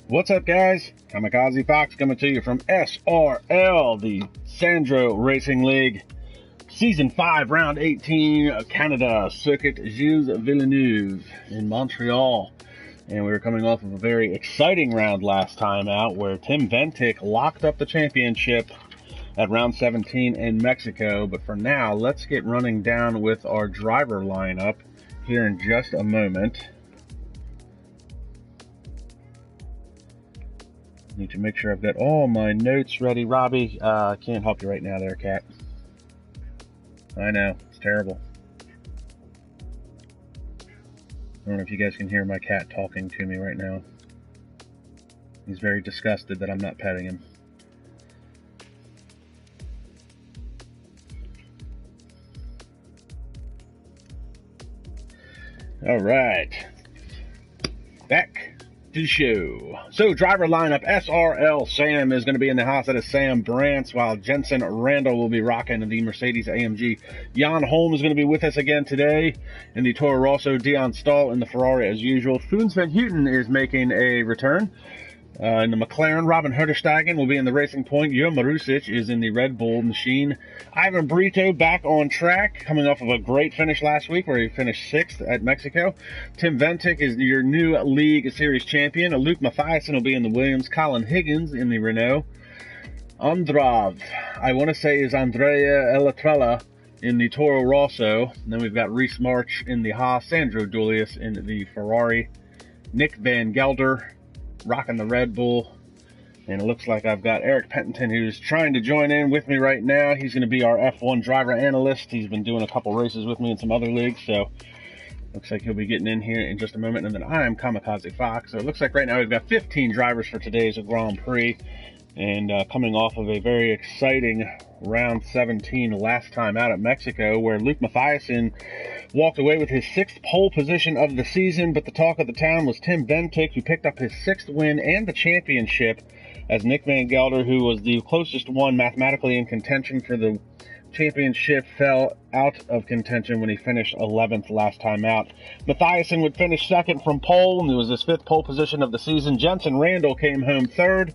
What's up, guys? Kamikaze Fox coming to you from SRL, the Sandro Racing League, Season 5, Round 18, Canada, Circuit Gilles Villeneuve in Montreal. And we were coming off of a very exciting round last time out where Tim Ventic locked up the championship at round 17 in Mexico. But for now, let's get running down with our driver lineup here in just a moment. Need to make sure I've got all my notes ready. Robbie, I can't help you right now there, cat. I know, it's terrible. I don't know if you guys can hear my cat talking to me right now. He's very disgusted that I'm not petting him. All right, back to the show. So driver lineup, SRL Sam is going to be in the house. That is Sam Brantz, while Jensen Randall will be rocking the Mercedes AMG. Jan Holm is going to be with us again today in the Toro Rosso. Dion Stahl in the Ferrari as usual. Foons van Houten is making a return in the McLaren. Robin Herterstegen will be in the Racing Point. Jo Marusic is in the Red Bull machine. Ivan Brito back on track, coming off of a great finish last week where he finished 6th at Mexico. Tim Ventic is your new League Series champion. Luke Mathiasen will be in the Williams. Colin Higgins in the Renault. Andrav, I want to say is Andrea Elatrella in the Toro Rosso. And then we've got Reese March in the Haas. Sandro Dulius in the Ferrari. Nick Van Gelder rocking the Red Bull. And it looks like I've got Erik Penninton, who's trying to join in with me right now. He's going to be our F1 driver analyst. He's been doing a couple races with me in some other leagues, so looks like he'll be getting in here in just a moment. And then I am Kamikaze Fox. So it looks like right now we've got 15 drivers for today's Grand Prix, and coming off of a very exciting round 17 last time out at Mexico, where Luke Mathiasen walked away with his 6th pole position of the season. But the talk of the town was Tim Ventic, who picked up his 6th win and the championship, as Nick Van Gelder, who was the closest one mathematically in contention for the championship, fell out of contention when he finished 11th last time out. Mathiasen would finish 2nd from pole, and it was his 5th pole position of the season. Jensen Randall came home 3rd.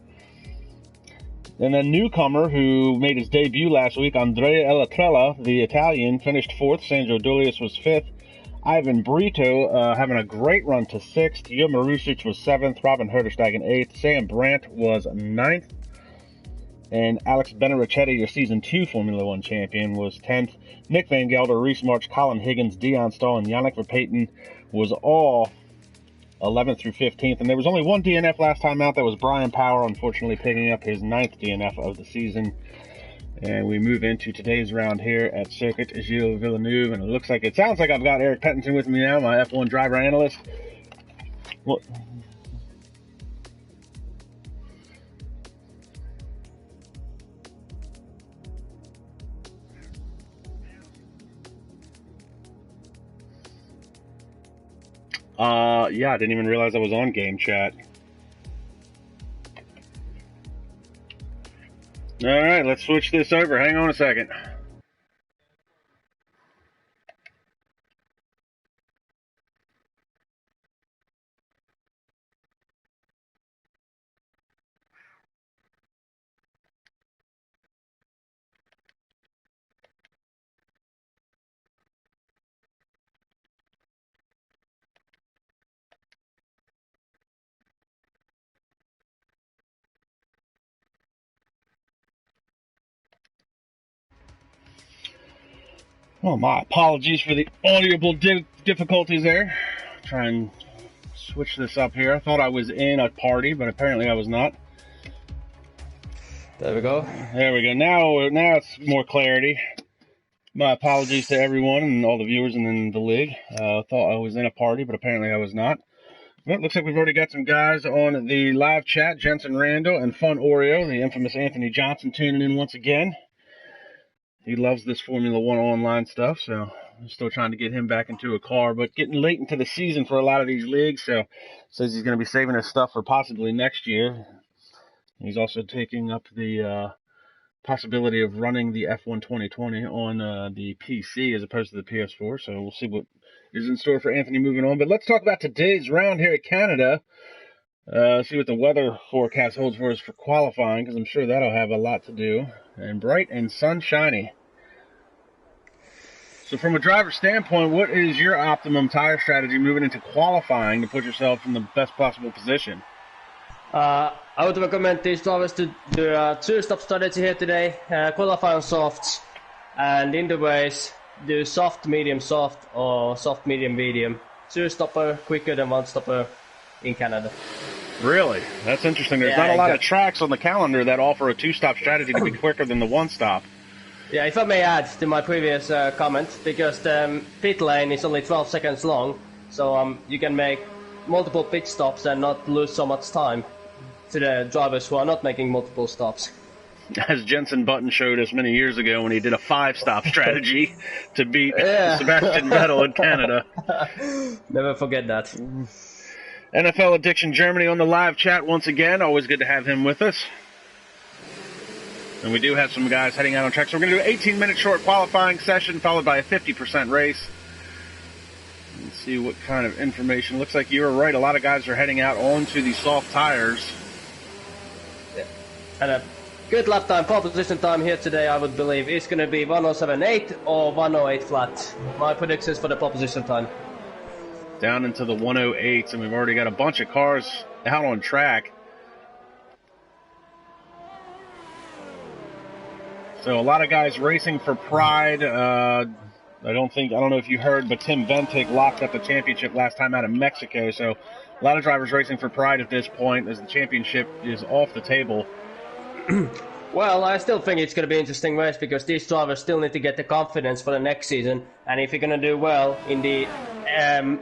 And then newcomer, who made his debut last week, Andrea Elatrella, the Italian, finished 4th. Sandro Dulius was 5th. Ivan Brito having a great run to 6th. Jo Marusic was 7th. Robin Herterstegen 8th. Sam Brandt was 9th. And Alex Benarichetti, your Season 2 Formula 1 champion, was 10th. Nick Van Gelder, Reese March, Colin Higgins, Dion Stahl, and Yannick Verpeten was all 11th through 15th. And there was only one DNF last time out. That was Brian Power, unfortunately picking up his 9th DNF of the season. And we move into today's round here at Circuit Gilles Villeneuve. And it sounds like I've got Erik Penninton with me now, my F1 driver analyst. What? Yeah, I didn't even realize I was on game chat. All right, let's switch this over. Hang on a second. Well, my apologies for the audible difficulties there. Try and switch this up here. I thought I was in a party, but apparently I was not. There we go. There we go. Now it's more clarity. My apologies to everyone and all the viewers in the league. Thought I was in a party, but apparently I was not. Well, it looks like we've already got some guys on the live chat. Jensen Randall and Fun Oreo, the infamous Anthony Johnson, tuning in once again. He loves this Formula 1 online stuff, so I'm still trying to get him back into a car. But getting late into the season for a lot of these leagues, so says he's going to be saving his stuff for possibly next year. He's also taking up the possibility of running the F1 2020 on the PC as opposed to the PS4. So we'll see what is in store for Anthony moving on. But let's talk about today's round here at Canada. See what the weather forecast holds for us for qualifying, because I'm sure that'll have a lot to do. And bright and sunshiny. So from a driver standpoint, what is your optimum tire strategy moving into qualifying to put yourself in the best possible position? I would recommend these drivers to do a two-stop strategy here today. Qualify on softs, and in the race, do soft, medium, soft, or soft, medium, medium. Two-stopper quicker than one-stopper in Canada. Really? That's interesting. There's not a lot of tracks on the calendar that offer a two-stop strategy to be quicker than the one-stop. Yeah, if I may add to my previous comment, because the pit lane is only 12 seconds long, so you can make multiple pit stops and not lose so much time to the drivers who are not making multiple stops. As Jenson Button showed us many years ago when he did a 5-stop strategy to beat Sebastian Vettel in Canada. Never forget that. NFL Addiction Germany on the live chat once again. Always good to have him with us. And we do have some guys heading out on track. So we're going to do an 18-minute short qualifying session followed by a 50% race. Let's see what kind of information. Looks like you were right. A lot of guys are heading out onto the soft tires. Yeah. And a good lap time, pole position time here today, I would believe, is going to be 107.8 or 108 flat. My predictions for the pole position time. Down into the 108s, and we've already got a bunch of cars out on track. So a lot of guys racing for pride. I don't know if you heard, but Tim Ventic locked up the championship last time out of Mexico. So a lot of drivers racing for pride at this point as the championship is off the table. Well, I still think it's going to be an interesting race because these drivers still need to get the confidence for the next season. And if you're going to do well in the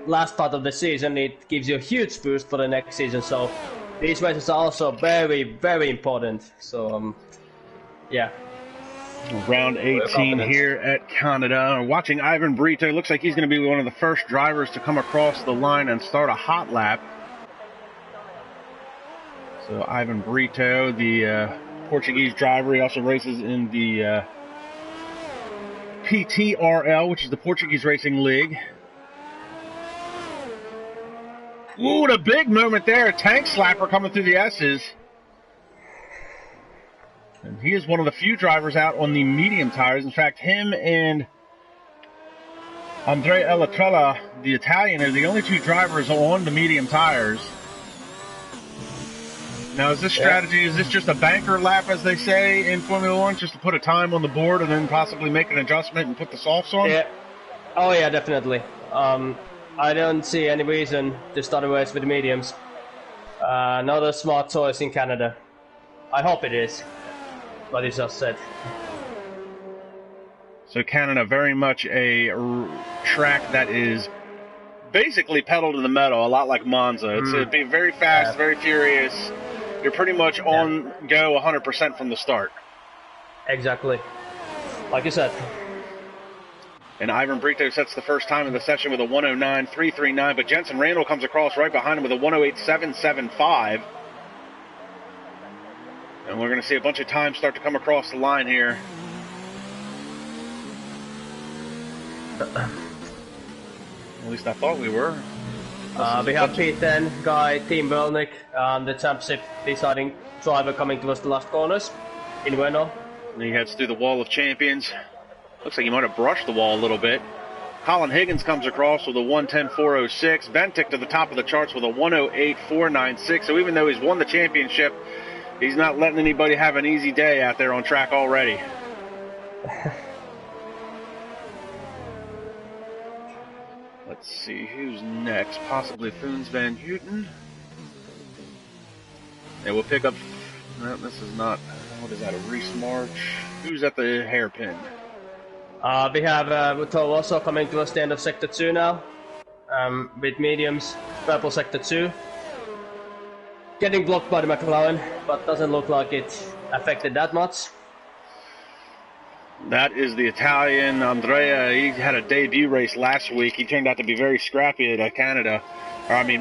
last part of the season, it gives you a huge boost for the next season. So these races are also very, very important. So, yeah. Round 18 here at Canada. Watching Ivan Brito. Looks like he's going to be one of the first drivers to come across the line and start a hot lap. So Ivan Brito, the Portuguese driver. He also races in the PTRL, which is the Portuguese Racing League. Ooh, what a big moment there. A tank slapper coming through the S's. And he is one of the few drivers out on the medium tires. In fact, him and Andrea Elatrella, the Italian, are the only two drivers on the medium tires. Now, is this strategy, is this just a banker lap, as they say in Formula One, just to put a time on the board and then possibly make an adjustment and put the softs on? Yeah. Oh, yeah, definitely. I don't see any reason to start a race with the mediums. Not a smart choice in Canada. I hope it is. What you just said. So Canada, very much a track that is basically pedal to the metal, a lot like Monza. It'd be very fast, very furious. You're pretty much on go 100% from the start. Exactly. Like you said. And Ivan Brito sets the first time in the session with a 109.339, but Jenson Randall comes across right behind him with a 108.775. And we're going to see a bunch of times start to come across the line here. At least I thought we were. We have P10 guy, Team Wernick, the championship deciding driver coming towards the last corners in Renault. And he heads through the wall of champions. Looks like he might have brushed the wall a little bit. Colin Higgins comes across with a 110.406. Ventic to the top of the charts with a 108.496. So even though he's won the championship, he's not letting anybody have an easy day out there on track already. Let's see who's next. Possibly Foons Van Houten. Yeah, we'll pick up. No, this is not. What is that? A Reese March? Who's at the hairpin? We have Muto also coming towards the end of Sector 2 now. With mediums, purple Sector 2. Getting blocked by the McLaren, but doesn't look like it affected that much. That is the Italian Andrea. He had a debut race last week. He turned out to be very scrappy at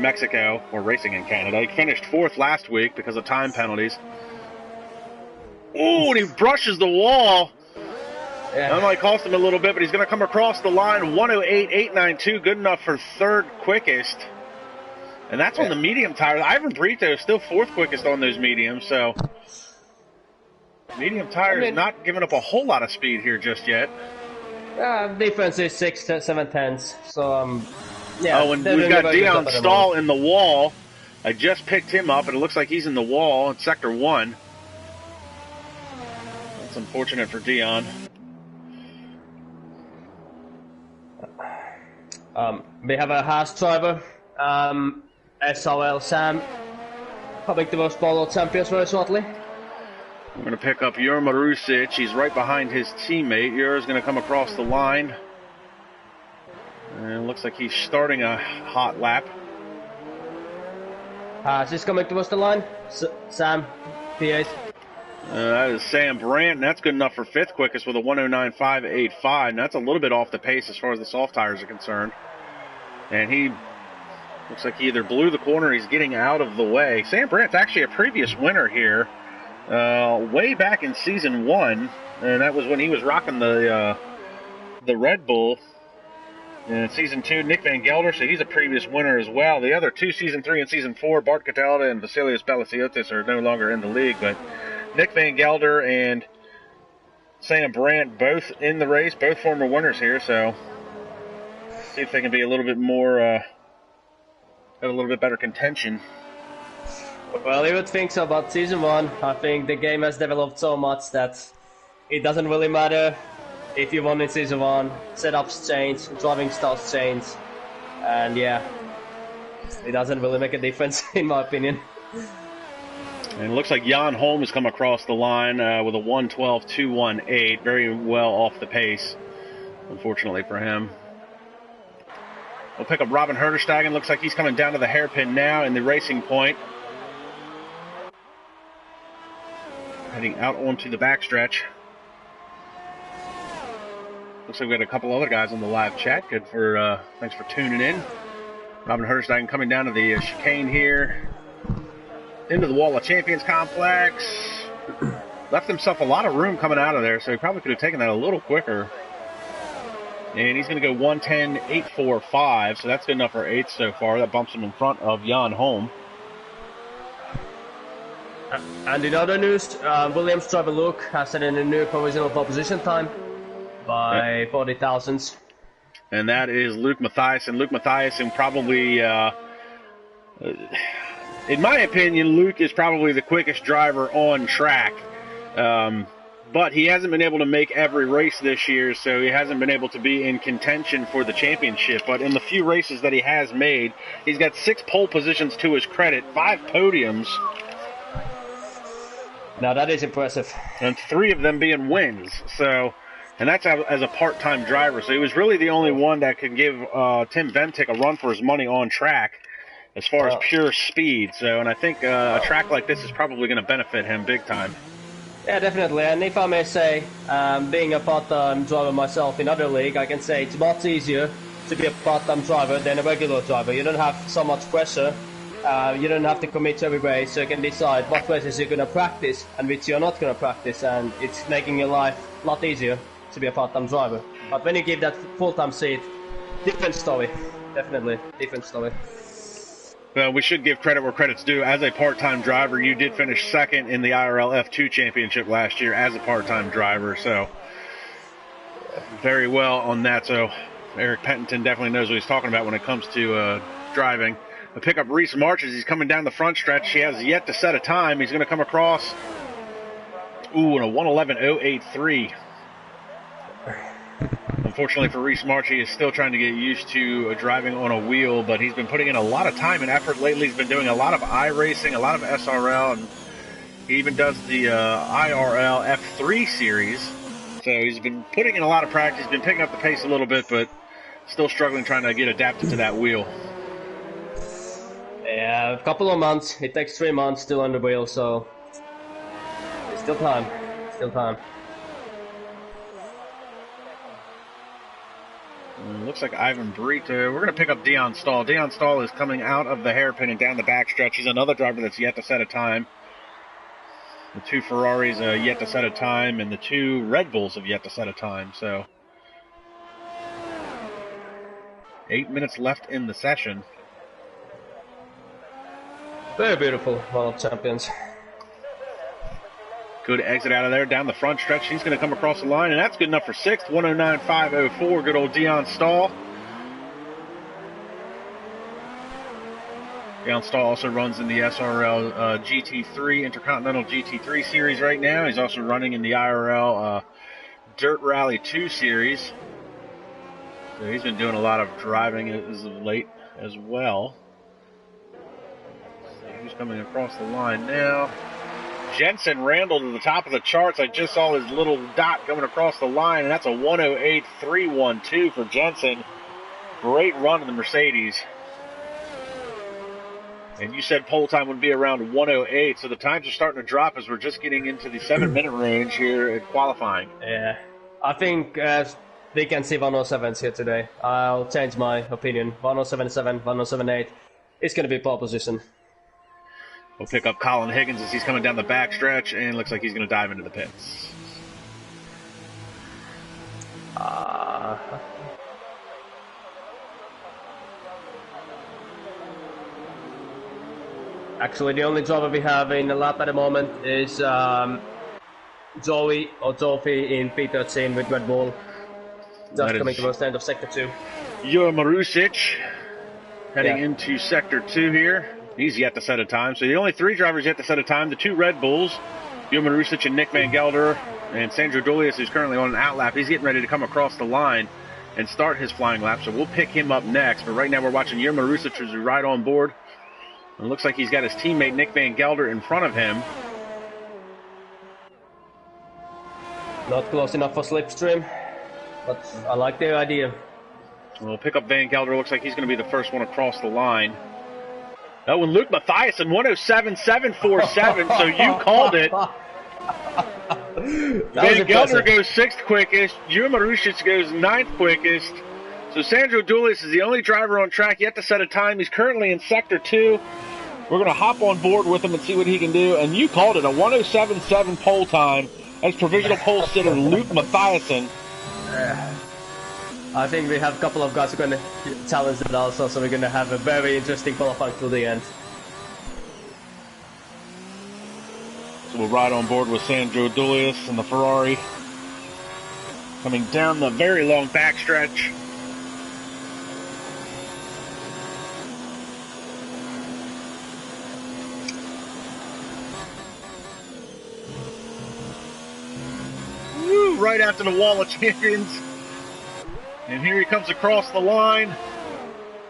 Mexico, or racing in Canada. He finished 4th last week because of time penalties. Ooh, and he brushes the wall. Yeah. That might cost him a little bit, but he's going to come across the line. 108.892, good enough for 3rd quickest. And that's on the medium tire. Ivan Brito is still 4th quickest on those mediums, so medium tire is not giving up a whole lot of speed here just yet. Difference is 6 to 7 tenths, so yeah. Oh, and we've got Dion Stahl in the wall. I just picked him up, and it looks like he's in the wall in Sector 1. That's unfortunate for Dion. We have a Haas driver, SRL Sam, coming towards Polo Champions very shortly. We're going to pick up Jur Marusic. He's right behind his teammate. Jur is going to come across the line. And it looks like he's starting a hot lap. Haas is coming towards the line. Sam, P8. That is Sam Brandt, and that's good enough for 5th quickest with a 109.585. And that's a little bit off the pace as far as the soft tires are concerned. And he looks like he either blew the corner or he's getting out of the way. Sam Brandt's actually a previous winner here way back in Season 1. And that was when he was rocking the Red Bull. In Season 2, Nick Van Gelder, so he's a previous winner as well. The other two, Season 3 and Season 4, Bart Catalda and Vasilios Palasiotis are no longer in the league, but Nick Van Gelder and Sam Brandt both in the race, both former winners here, so see if they can be a little bit more, have a little bit better contention. Well, you would think so, but Season 1, I think the game has developed so much that it doesn't really matter if you won in Season 1, setups change, driving styles change, and yeah, it doesn't really make a difference in my opinion. And it looks like Jan Holm has come across the line with a 112.218, very well off the pace, unfortunately for him. We'll pick up Robin Herderstagen. Looks like he's coming down to the hairpin now in the racing point. Heading out onto the backstretch. Looks like we got a couple other guys on the live chat. Good for, thanks for tuning in. Robin Herderstein coming down to the chicane here. Into the Wall of Champions complex. Left himself a lot of room coming out of there, so he probably could have taken that a little quicker. And he's going to go 110.845, so that's good enough for 8th so far. That bumps him in front of Jan Holm. And in other news, Williams driver Luke has set in a new provisional pole position time by 40 thousandths. And that is Luke Mathias. And Luke Mathias, and probably, in my opinion, Luke is probably the quickest driver on track. But he hasn't been able to make every race this year, so he hasn't been able to be in contention for the championship. But in the few races that he has made, he's got 6 pole positions to his credit, 5 podiums. Now that is impressive. And 3 of them being wins. So, and that's as a part-time driver. So he was really the only one that could give Tim Ventic a run for his money on track as far as pure speed. So, and I think a track like this is probably going to benefit him big time. Yeah, definitely. And if I may say, being a part-time driver myself in other league, I can say it's much easier to be a part-time driver than a regular driver. You don't have so much pressure. You don't have to commit to every race, so you can decide what races you're going to practice and which you're not going to practice, and it's making your life a lot easier to be a part-time driver. But when you give that full-time seat, different story. Definitely different story. Well, we should give credit where credit's due. As a part-time driver, you did finish 2nd in the IRL F2 championship last year as a part-time driver, so very well on that. So Erik Penninton definitely knows what he's talking about when it comes to driving. We'll pick up Reese March as he's coming down the front stretch. He has yet to set a time. He's going to come across, in a 111.083. Unfortunately for Reese March, he is still trying to get used to driving on a wheel, but he's been putting in a lot of time and effort lately. He's been doing a lot of iRacing, a lot of SRL, and he even does the IRL F3 series. So he's been putting in a lot of practice, been picking up the pace a little bit, but still struggling trying to get adapted to that wheel. Yeah, a couple of months. It takes 3 months still on the wheel, so it's still time. Still time. Looks like Ivan Brito. We're going to pick up Dion Stahl. Dion Stahl is coming out of the hairpin and down the backstretch. He's another driver that's yet to set a time. The 2 Ferraris yet to set a time, and the 2 Red Bulls have yet to set a time. So 8 minutes left in the session. Very beautiful, World of Champions. Good exit out of there, down the front stretch. He's going to come across the line, and that's good enough for 6th, 109.504. Good old Dion Stahl. Dion Stahl also runs in the SRL GT3, Intercontinental GT3 Series right now. He's also running in the IRL Dirt Rally 2 Series. So he's been doing a lot of driving as of late as well. So he's coming across the line now. Jensen Randall to the top of the charts. I just saw his little dot coming across the line, and that's a 108.312 for Jensen. Great run in the Mercedes. And you said pole time would be around 108, so the times are starting to drop as we're just getting into the 7-minute range here at qualifying. Yeah, I think we can see 107s here today. I'll change my opinion. 107.7, 107.8. It's going to be pole position. We'll pick up Colin Higgins as he's coming down the back stretch, and looks like he's going to dive into the pits. Actually, the only driver we have in the lap at the moment is Joey or Jofi in P13 with Red Bull. Just coming towards the end of Sector 2. Jure Marusic heading into Sector 2 here. He's yet to set a time. So the only 3 drivers yet to set a time, the 2 Red Bulls, Jure Marusic and Nick Van Gelder, and Sandro Dulius, who's currently on an outlap. He's getting ready to come across the line and start his flying lap, so we'll pick him up next. But right now we're watching Jure Marusic as we ride on board. It looks like he's got his teammate Nick Van Gelder in front of him. Not close enough for slipstream, but I like the idea. We'll pick up Van Gelder. Looks like he's going to be the first one across the line. Oh, and Luke Mathiasen, 107.747, so you called it. Van Gelder goes 6th quickest. Jure Marusic goes 9th quickest. So Sandro Dulius is the only driver on track yet to set a time. He's currently in Sector 2. We're going to hop on board with him and see what he can do. And you called it, a 107.7 pole time as provisional pole sitter Luke Mathiasen. I think we have a couple of guys who are going to challenge it also, so we're going to have a very interesting qualifying to the end. So we'll ride on board with Sandro Dulius and the Ferrari. Coming down the very long backstretch. Woo, right after the wall of champions. And here he comes across the line.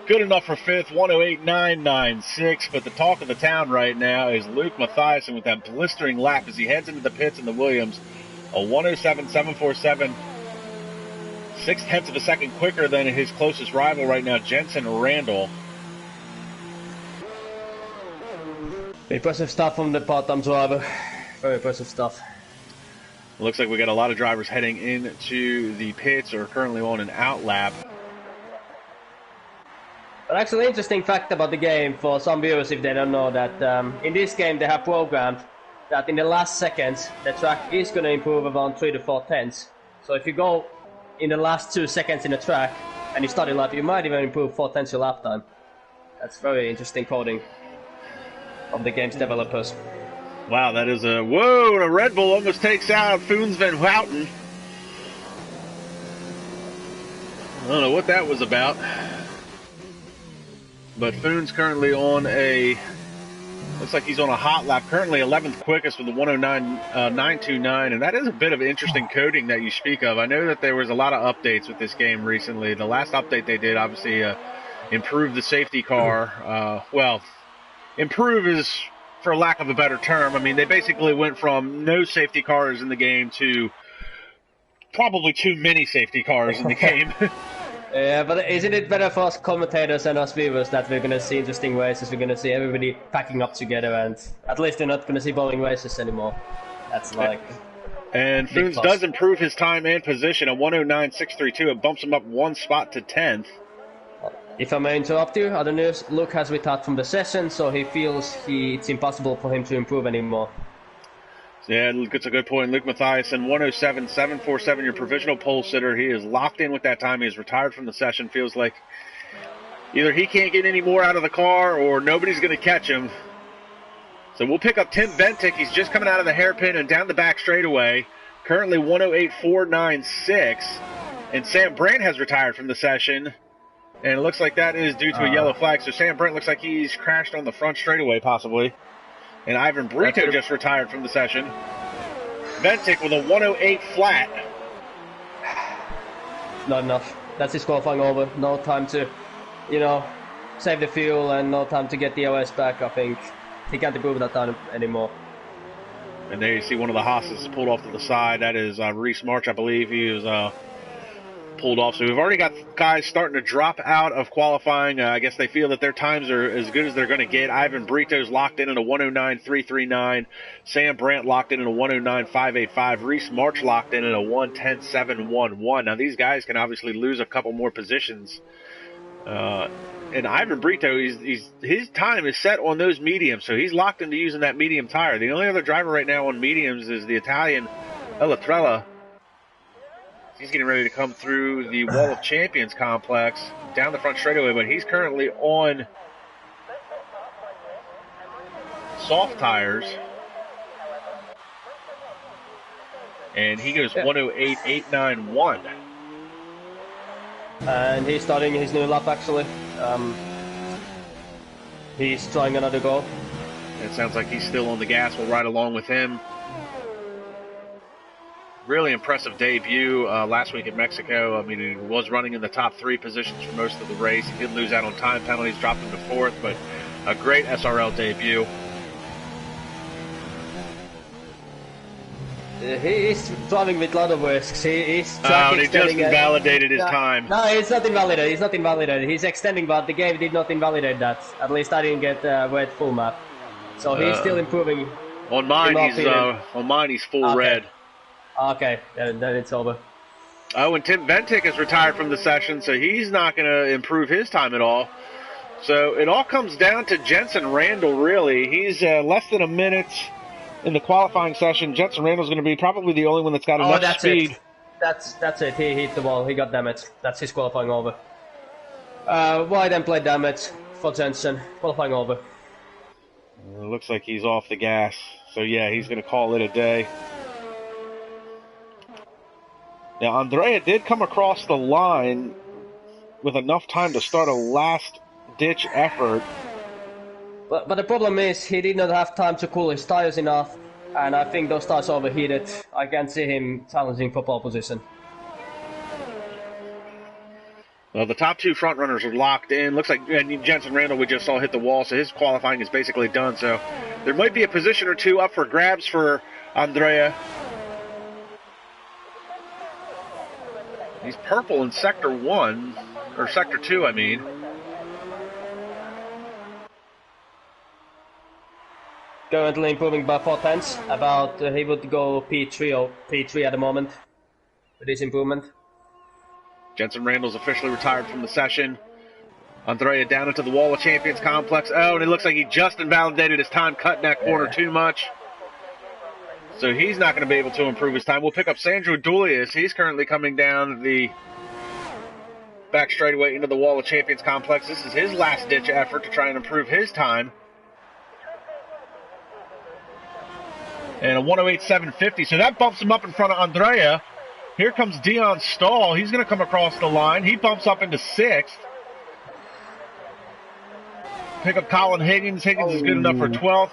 Good enough for 5th, 108.996. But the talk of the town right now is Luke Mathiasen with that blistering lap as he heads into the pits in the Williams. A 107.747. 0.6 of a second quicker than his closest rival right now, Jensen Randall. Impressive stuff from the part-time driver. Very impressive stuff. Looks like we got a lot of drivers heading into the pits or currently on an outlap. But actually, interesting fact about the game for some viewers if they don't know that in this game they have programmed that in the last seconds the track is going to improve around 3 to 4 tenths. So if you go in the last 2 seconds in the track and you start a lap, you might even improve 4 tenths your lap time. That's very interesting coding of the game's developers. Wow, that is a... Whoa, a Red Bull almost takes out Foons Van Houten. I don't know what that was about. But Foons currently on a... Looks like he's on a hot lap. Currently 11th quickest with a 109.929. And that is a bit of interesting coding that you speak of. I know that there was a lot of updates with this game recently. The last update they did, obviously, improved the safety car. Well, improve is... for lack of a better term. I mean, they basically went from no safety cars in the game to probably too many safety cars in the game. Yeah, but isn't it better for us commentators and us viewers that we're going to see interesting races? We're going to see everybody packing up together, and at least they're not going to see bowling races anymore. That's like... And Foons does improve his time and position, a 109.632. It bumps him up 1 spot to 10th. If I may interrupt you, other news, Luke has retired from the session, so he feels it's impossible for him to improve anymore. Yeah, it's a good point. Luke Mathiasen, 107.747, your provisional pole sitter. He is locked in with that time. He is retired from the session. Feels like either he can't get any more out of the car or nobody's going to catch him. So we'll pick up Tim Bentic. He's just coming out of the hairpin and down the back straightaway. Currently 108.496. And Sam Brandt has retired from the session. And it looks like that is due to a yellow flag. So Sam Brandt looks like he's crashed on the front straightaway, possibly. And Ivan Brito just retired from the session. Bentic with a 108 flat. Not enough. That's his qualifying over. No time to, save the fuel and no time to get the OS back. I think he can't improve that time anymore. And there you see one of the Haas's pulled off to the side. That is Reese March, I believe. He was pulled off. So we've already got guys starting to drop out of qualifying. I guess they feel that their times are as good as they're going to get. Ivan Brito's locked in at a 109.339. Sam Brandt locked in at a 109.585. Reese March locked in at a 110.711. Now these guys can obviously lose a couple more positions. And Ivan Brito, his time is set on those mediums, so he's locked into using that medium tire. The only other driver right now on mediums is the Italian Elatrella. He's getting ready to come through the Wall of Champions complex down the front straightaway, but he's currently on soft tires. And he goes 108.891. And he's starting his new lap, actually. He's trying another go. It sounds like he's still on the gas. We'll ride along with him. Really impressive debut last week in Mexico. I mean, he was running in the top 3 positions for most of the race. He did lose out on time penalties, dropped him to 4th, but a great SRL debut. He's driving with a lot of risks. He's he just invalidated his time. No, it's not invalidated. It's not invalidated. He's extending, but the game did not invalidate that. At least I didn't get red full map. So he's still improving. On mine, he's full red. Okay, then it's over. Oh, and Tim Bentic is retired from the session, so he's not going to improve his time at all. So it all comes down to Jensen Randall, really. He's less than a minute in the qualifying session. Jensen Randall's going to be probably the only one that's got enough speed. That's it. He hit the wall. He got damage. That's his qualifying over. Wide and plate damage for Jensen. Qualifying over. It looks like he's off the gas. So, yeah, he's going to call it a day. Now, Andrea did come across the line with enough time to start a last-ditch effort. But the problem is he did not have time to cool his tires enough, and I think those tires overheated. I can see him challenging for pole position. Well, the top 2 front runners are locked in. Looks like Jensen Randall we just saw hit the wall, so his qualifying is basically done. So there might be a position or 2 up for grabs for Andrea. He's purple in Sector 1, or Sector 2, I mean. Currently improving by 4 tenths. He would go P3 or P3 at the moment with his improvement. Jensen Randall's officially retired from the session. Andrea down into the Wall of Champions complex. Oh, and it looks like he just invalidated his time cutting that corner too much. So he's not going to be able to improve his time. We'll pick up Sandro Dulius. He's currently coming down the back straightaway into the Wall of Champions complex. This is his last-ditch effort to try and improve his time. And a 108.750. So that bumps him up in front of Andrea. Here comes Dion Stahl. He's going to come across the line. He bumps up into 6th. Pick up Colin Higgins. Higgins is good enough for 12th.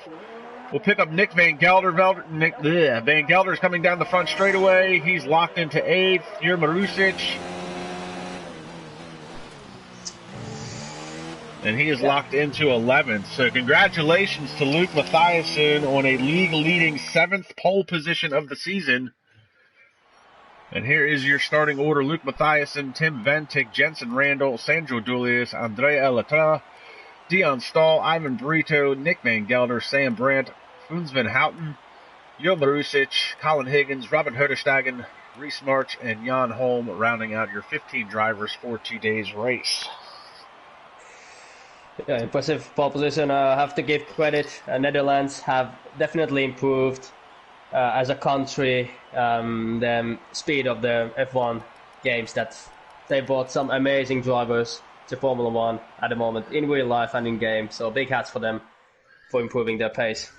We'll pick up Nick Van Gelder. Van Gelder's coming down the front straightaway. He's locked into 8th. Jur Marusic. And he is locked into 11th. So congratulations to Luke Mathiasen on a league-leading 7th pole position of the season. And here is your starting order. Luke Mathiasen, Tim Bentic, Jensen Randall, Sandro Dulius, Andrea Elatra, Dion Stahl, Ivan Brito, Nick Van Gelder, Sam Brandt, Foons Van Houten, Jur Marusic, Colin Higgins, Robin Höderstagen, Reese March, and Jan Holm rounding out your 15 drivers for today's race. Yeah, impressive pole position. I have to give credit. Netherlands have definitely improved as a country the speed of the F1 games. That they brought some amazing drivers to Formula 1 at the moment, in real life and in game. So big hats for them for improving their pace.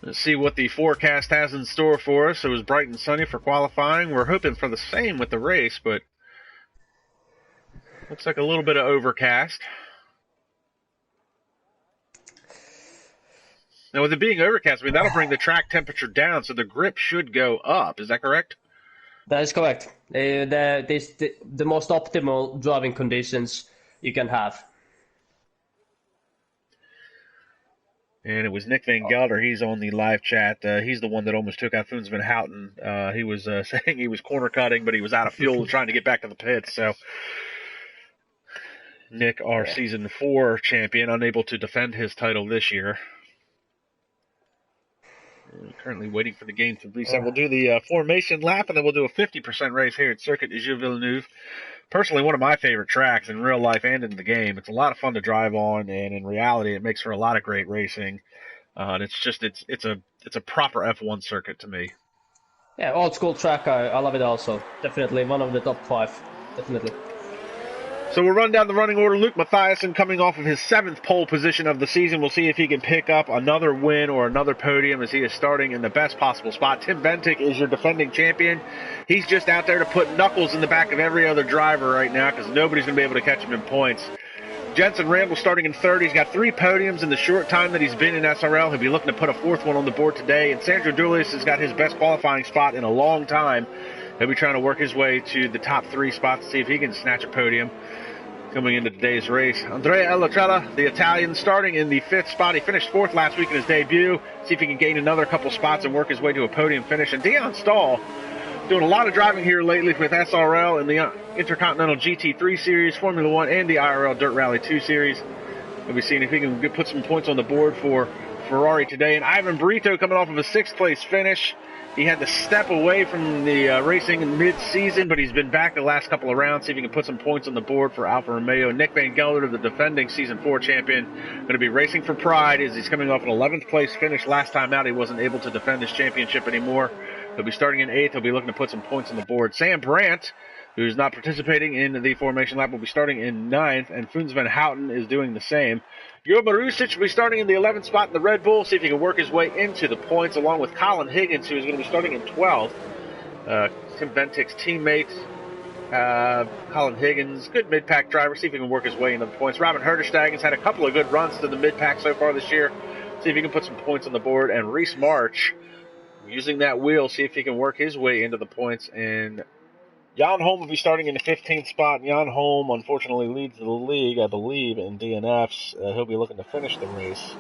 Let's see what the forecast has in store for us. It was bright and sunny for qualifying. We're hoping for the same with the race, but looks like a little bit of overcast. Now, with it being overcast, I mean, that'll bring the track temperature down, so the grip should go up. Is that correct? That is correct. The most optimal driving conditions you can have. And it was Nick Van Gelder. He's on the live chat. He's the one that almost took out Foons Van Houten. He was saying he was corner cutting, but he was out of fuel trying to get back to the pits. So Nick, our Season 4 champion, unable to defend his title this year. We're currently waiting for the game to reset. We'll do the formation lap, and then we'll do a 50% race here at Circuit de Gilles Villeneuve. Personally, one of my favorite tracks in real life and in the game. It's a lot of fun to drive on, and in reality, it makes for a lot of great racing. And it's a proper F1 circuit to me. Yeah, old school track. I love it also. Definitely one of the top 5. Definitely. So we'll run down the running order. Luke Mathiasen coming off of his 7th pole position of the season. We'll see if he can pick up another win or another podium as he is starting in the best possible spot. Tim Bentic is your defending champion. He's just out there to put knuckles in the back of every other driver right now because nobody's going to be able to catch him in points. Jensen Randall starting in 3rd. He's got 3 podiums in the short time that he's been in SRL. He'll be looking to put a 4th one on the board today. And Sandro Dulius has got his best qualifying spot in a long time. He'll be trying to work his way to the top 3 spots to see if he can snatch a podium coming into today's race. Andrea Elotrella, the Italian, starting in the 5th spot. He finished 4th last week in his debut. See if he can gain another couple spots and work his way to a podium finish. And Dion Stahl doing a lot of driving here lately with SRL in the Intercontinental GT3 Series, Formula 1, and the IRL Dirt Rally 2 Series. We'll be seeing if he can put some points on the board for Ferrari today. And Ivan Brito coming off of a 6th place finish. He had to step away from the racing in mid-season, but he's been back the last couple of rounds. See if he can put some points on the board for Alfa Romeo. Nick Van Gelder, the defending Season 4 champion, going to be racing for pride as he's coming off an 11th place finish. Last time out, he wasn't able to defend his championship anymore. He'll be starting in 8th. He'll be looking to put some points on the board. Sam Brandt, who's not participating in the formation lap, will be starting in 9th, and Foons Van Houten is doing the same. Jo Marusic will be starting in the 11th spot in the Red Bull, see if he can work his way into the points, along with Colin Higgins, who is going to be starting in 12th. Tim Bentic's teammate, Colin Higgins, good mid-pack driver, see if he can work his way into the points. Robin Herderstag has had a couple of good runs to the mid-pack so far this year, see if he can put some points on the board. And Reese March, using that wheel, see if he can work his way into the points. And Jan Holm will be starting in the 15th spot. Jan Holm, unfortunately, leads the league, I believe, in DNFs. He'll be looking to finish the race.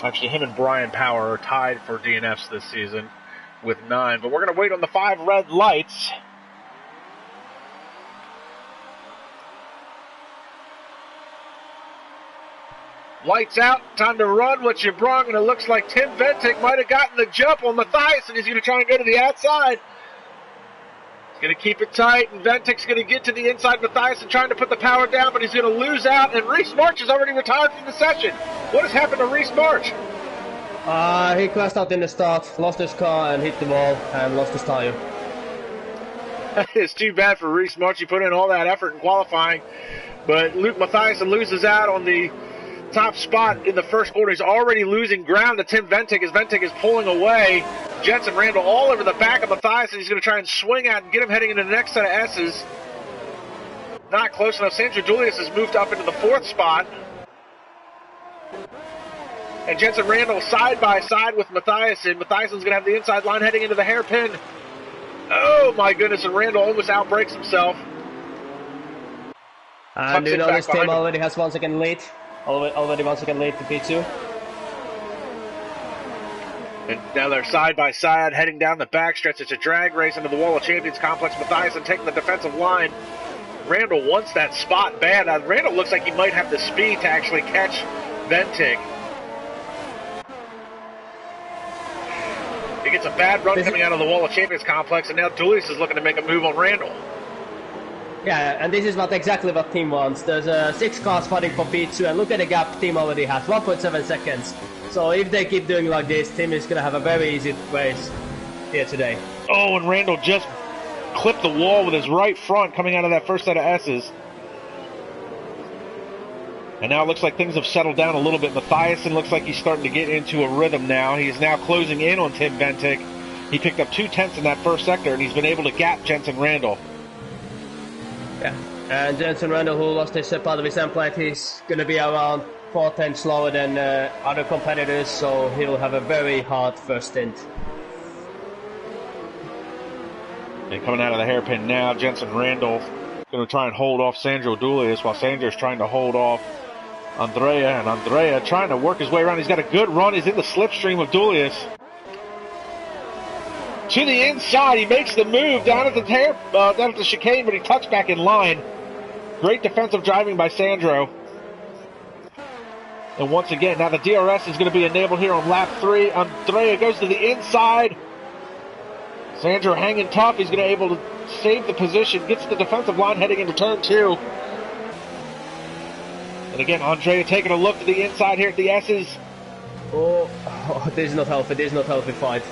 Actually, him and Brian Power are tied for DNFs this season with 9. But we're going to wait on the 5 red lights. Lights out, time to run what you brung, and it looks like Tim Bentic might have gotten the jump on Mathias, and he's going to try and go to the outside. Going to keep it tight, and Ventic's going to get to the inside. Mathias and trying to put the power down, but he's going to lose out, and Reese March is already retired from the session. What has happened to Reese March? He crashed out in the start, lost his car and hit the wall, and lost his tire. It's too bad for Reese March. He put in all that effort in qualifying, but Luke Mathiasen loses out on the top spot in the first quarter. He's already losing ground to Tim Ventic as Ventic is pulling away. Jensen Randall all over the back of Mathias, and he's going to try and swing out and get him heading into the next set of S's. Not close enough. Sandro Dulius has moved up into the 4th spot. And Jensen Randall side by side with Mathiasen. Mathiasen's going to have the inside line heading into the hairpin. Oh my goodness, and Randall almost outbreaks himself. And you know this team already has 1 second lead. Already 1 second lead to P2. And now they're side by side, heading down the backstretch. It's a drag race into the Wall of Champions complex. Mathiasen taking the defensive line. Randall wants that spot bad. Now, Randall looks like he might have the speed to actually catch Ventic. He gets a bad run coming out of the Wall of Champions complex, and now Dulius is looking to make a move on Randall. Yeah, and this is exactly what team wants. There's 6 cars fighting for P2, and look at the gap team already has, 1.7 seconds. So if they keep doing like this, team is going to have a very easy race here today. Oh, and Randall just clipped the wall with his right front coming out of that first set of S's. And now it looks like things have settled down a little bit. Mathiasen looks like he's starting to get into a rhythm now. He's now closing in on Tim Bentic. He picked up 2/10 in that first sector, and he's been able to gap Jensen Randall. Yeah, and Jensen Randall, who lost his part of his end plate, he's going to be around 4/10 slower than other competitors, so he'll have a very hard first stint. And coming out of the hairpin now, Jensen Randall going to try and hold off Sandro Dulius, while Sandro's trying to hold off Andrea, and Andrea trying to work his way around. He's got a good run. He's in the slipstream of Dulius. To the inside, he makes the move down at the chicane, but he tucks back in line. Great defensive driving by Sandro. And once again, now the DRS is going to be enabled here on lap 3. Andrea goes to the inside. Sandro hanging tough. He's going to be able to save the position, gets the defensive line heading into turn 2. And again, Andrea taking a look to the inside here at the S's. Oh, this is not healthy. This is not healthy fight.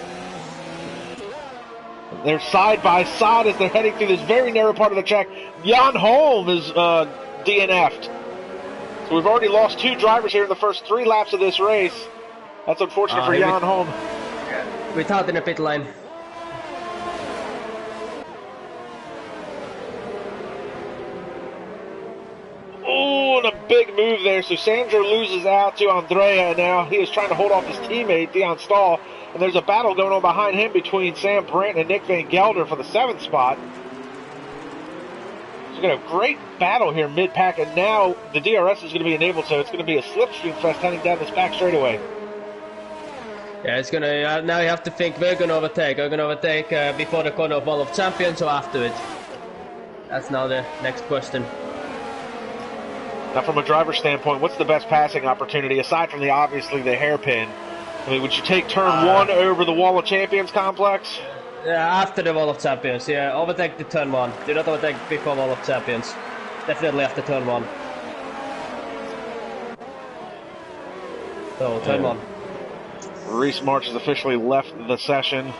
They're side by side as they're heading through this very narrow part of the track. Jan Holm is DNF'd. So we've already lost 2 drivers here in the first 3 laps of this race. That's unfortunate for Jan Holm. Without in the pit lane. Oh, and a big move there. So Sandro loses out to Andrea, and now he is trying to hold off his teammate, Dion Stahl. And there's a battle going on behind him between Sam Brandt and Nick Van Gelder for the 7th spot. So we've got a great battle here mid-pack, and now the DRS is going to be enabled, so it's going to be a slipstream fest heading down this back straightaway. Yeah, it's going to, now you have to think, we're going to overtake. We're going to overtake before the corner of Wall of Champions or after it? That's now the next question. Now, from a driver's standpoint, what's the best passing opportunity, aside from obviously the hairpin? I mean, would you take turn 1 over the Wall of Champions complex? Yeah, after the Wall of Champions, yeah. Overtake the turn 1. Do not overtake before Wall of Champions. Definitely after turn 1. So, turn 1. Reese March has officially left the session.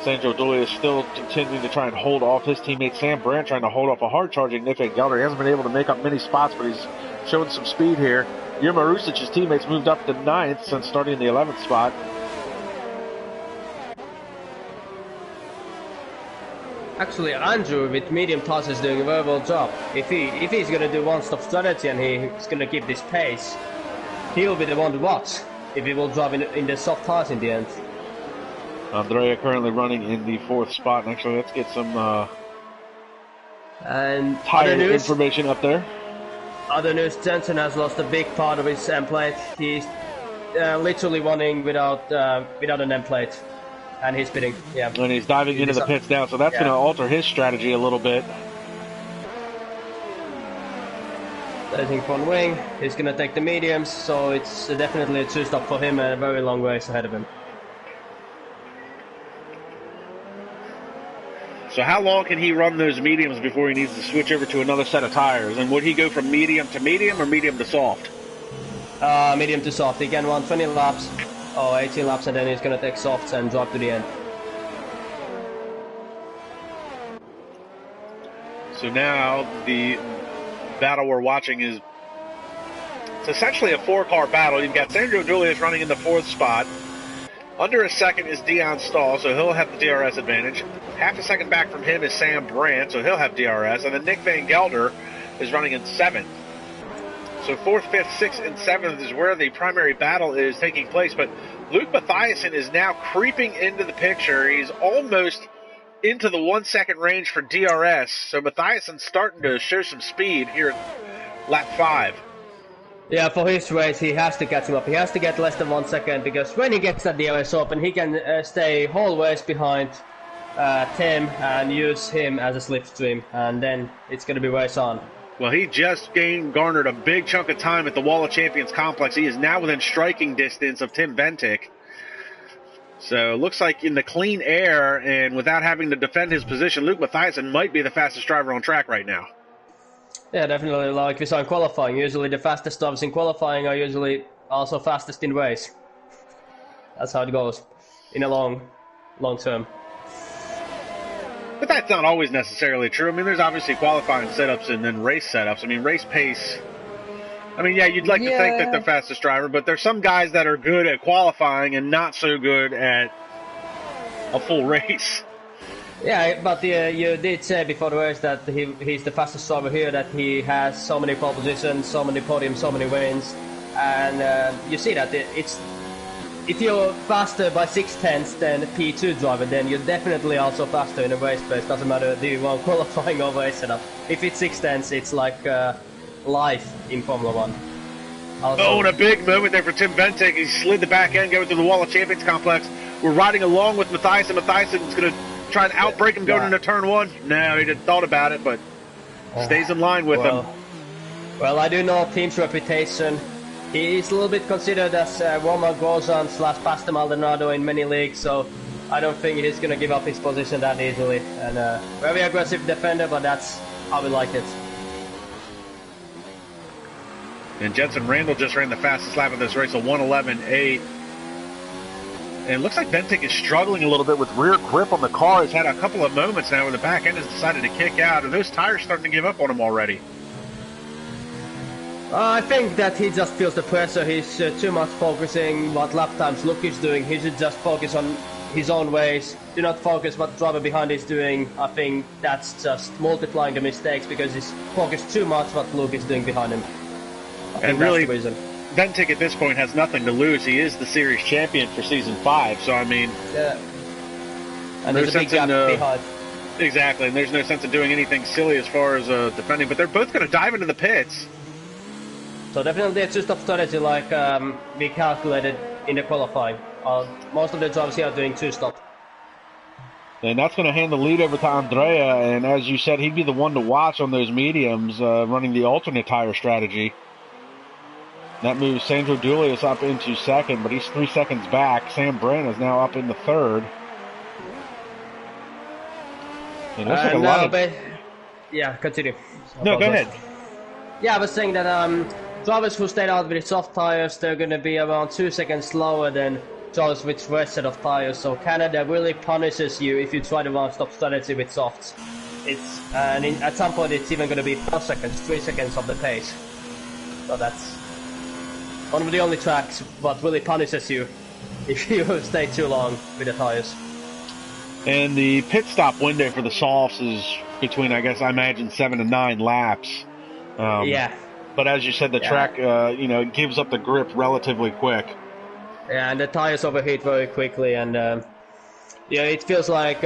Sandro Dulius is still continuing to try and hold off his teammate Sam Brandt, trying to hold off a hard-charging Nick Van Gelder. He hasn't been able to make up many spots, but he's showing some speed here. Yurma Rusic's teammates moved up to 9th since starting in the 11th spot. Actually, Andrew with medium toss is doing a very well job. If he's going to do one-stop strategy and he's going to keep this pace, he'll be the one to watch if he will drive in the soft toss in the end. Andrea currently running in the 4th spot. And actually, let's get some tire information up there. Other news, Jensen has lost a big part of his end plate. He's literally running without an end plate. And he's pitting, yeah. And he's diving into the pits now, so that's going to alter his strategy a little bit. Starting front wing, he's going to take the mediums, so it's definitely a 2-stop for him and a very long race ahead of him. So how long can he run those mediums before he needs to switch over to another set of tires? And would he go from medium to medium or medium to soft? Medium to soft. He can run 20 laps or 18 laps, and then he's going to take softs and drop to the end. So now the battle we're watching is, it's essentially a 4-car battle. You've got Sandro Dulius running in the 4th spot. Under a second is Dion Stahl, so he'll have the DRS advantage. Half a second back from him is Sam Brandt, so he'll have DRS. And then Nick Van Gelder is running in 7th. So 4th, 5th, 6th, and 7th is where the primary battle is taking place. But Luke Mathiasen is now creeping into the picture. He's almost into the 1 second range for DRS. So Mathiasen's starting to show some speed here at lap 5. Yeah, for his race, he has to catch him up. He has to get less than 1 second, because when he gets that DRS open, he can stay whole race behind Tim and use him as a slipstream, and then it's going to be race on. Well, he just garnered a big chunk of time at the Wall of Champions complex. He is now within striking distance of Tim Bentic. So it looks like in the clean air and without having to defend his position, Luke Mathiasen might be the fastest driver on track right now. Yeah, definitely. Like we saw in qualifying, usually the fastest drivers in qualifying are usually also fastest in race. That's how it goes in a long term. But that's not always necessarily true. I mean, there's obviously qualifying setups and then race setups. I mean, race pace I mean, yeah, you'd like to think that the fastest driver, but there's some guys that are good at qualifying and not so good at a full race. Yeah, but you did say before the race that he's the fastest driver here, that he has so many pole positions, so many podiums, so many wins, and you see that it's if you're faster by 0.6 than P2 driver, then you're definitely also faster in a race place. Doesn't matter do you want qualifying or race setup. If it's 0.6, it's like life in Formula 1. Also, oh, and a big moment there for Tim Bentinck. He slid the back end going through the wall of Champions Complex. We're riding along with Mathias, and Mathias is going to try and outbrake him going into turn 1. No, he didn't thought about it, but stays in line with him. Well, I do know Tim's reputation. He is a little bit considered as Romain Grosjean / Pastor Maldonado in many leagues, so I don't think he's going to give up his position that easily. And very aggressive defender, but that's how we like it. And Jensen Randall just ran the fastest lap of this race, a 1:11.8. And it looks like Bentinck is struggling a little bit with rear grip on the car. He's had a couple of moments now where the back end has decided to kick out. Are those tires starting to give up on him already? I think that he just feels the pressure. He's too much focusing what lap times Luke is doing. He should just focus on his own ways. Do not focus what the driver behind is doing. I think that's just multiplying the mistakes because he's focused too much what Luke is doing behind him. And really, Bentinck at this point has nothing to lose. He is the series champion for season 5, so I mean, and there's a big gap behind. Exactly, and there's no sense of doing anything silly as far as defending. But they're both going to dive into the pits. So definitely a two-stop strategy like we calculated in the qualifying. Most of the drivers here are doing two-stop. And that's going to hand the lead over to Andrea, and as you said, he'd be the one to watch on those mediums running the alternate tire strategy. That moves Sandro Duilius up into second, but he's 3 seconds back. Sam Brandt is now up in the third. It looks like a lot of... Yeah, continue. No, go ahead. Yeah, I was saying that drivers who stayed out with soft tires, they're going to be around 2 seconds slower than drivers with fresh set of tires. So Canada really punishes you if you try the one-stop strategy with softs. At some point it's even going to be 4 seconds, 3 seconds of the pace. So that's one of the only tracks what really punishes you if you stay too long with the tires. And the pit stop window for the softs is between, I guess, I imagine 7 to 9 laps. Yeah. But as you said, the track, gives up the grip relatively quick. Yeah, and the tires overheat very quickly, and it feels like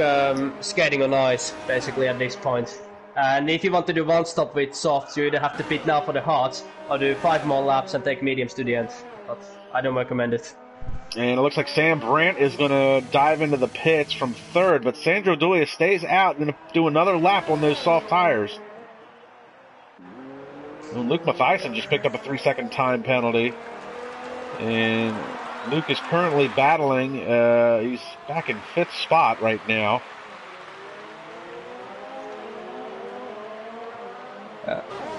skating on ice, basically, at this point. And if you want to do one stop with softs, you either have to pit now for the hards, or do 5 more laps and take mediums to the end. But I don't recommend it. And it looks like Sam Brandt is going to dive into the pits from third, but Sandro Duilius stays out and going to do another lap on those soft tires. And Luke Mathiasen just picked up a 3-second time penalty. And Luke is currently battling. He's back in 5th spot right now.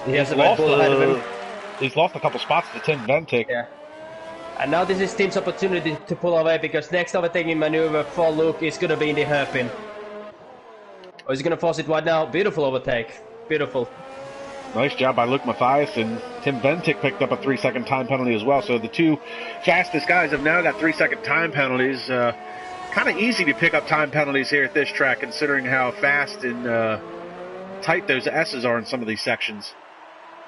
He has a Red Bull ahead of him. He's lost a couple spots to Tim Bentinck. Yeah. And now this is Tim's opportunity to pull away, because next overtaking maneuver for Luke is going to be in the hairpin. Or is he going to force it right now? Beautiful overtake. Beautiful. Nice job by Luke Mathiasen. Tim Bentinck picked up a 3-second time penalty as well. So the two fastest guys have now got 3-second time penalties. Kind of easy to pick up time penalties here at this track, considering how fast and tight those S's are in some of these sections.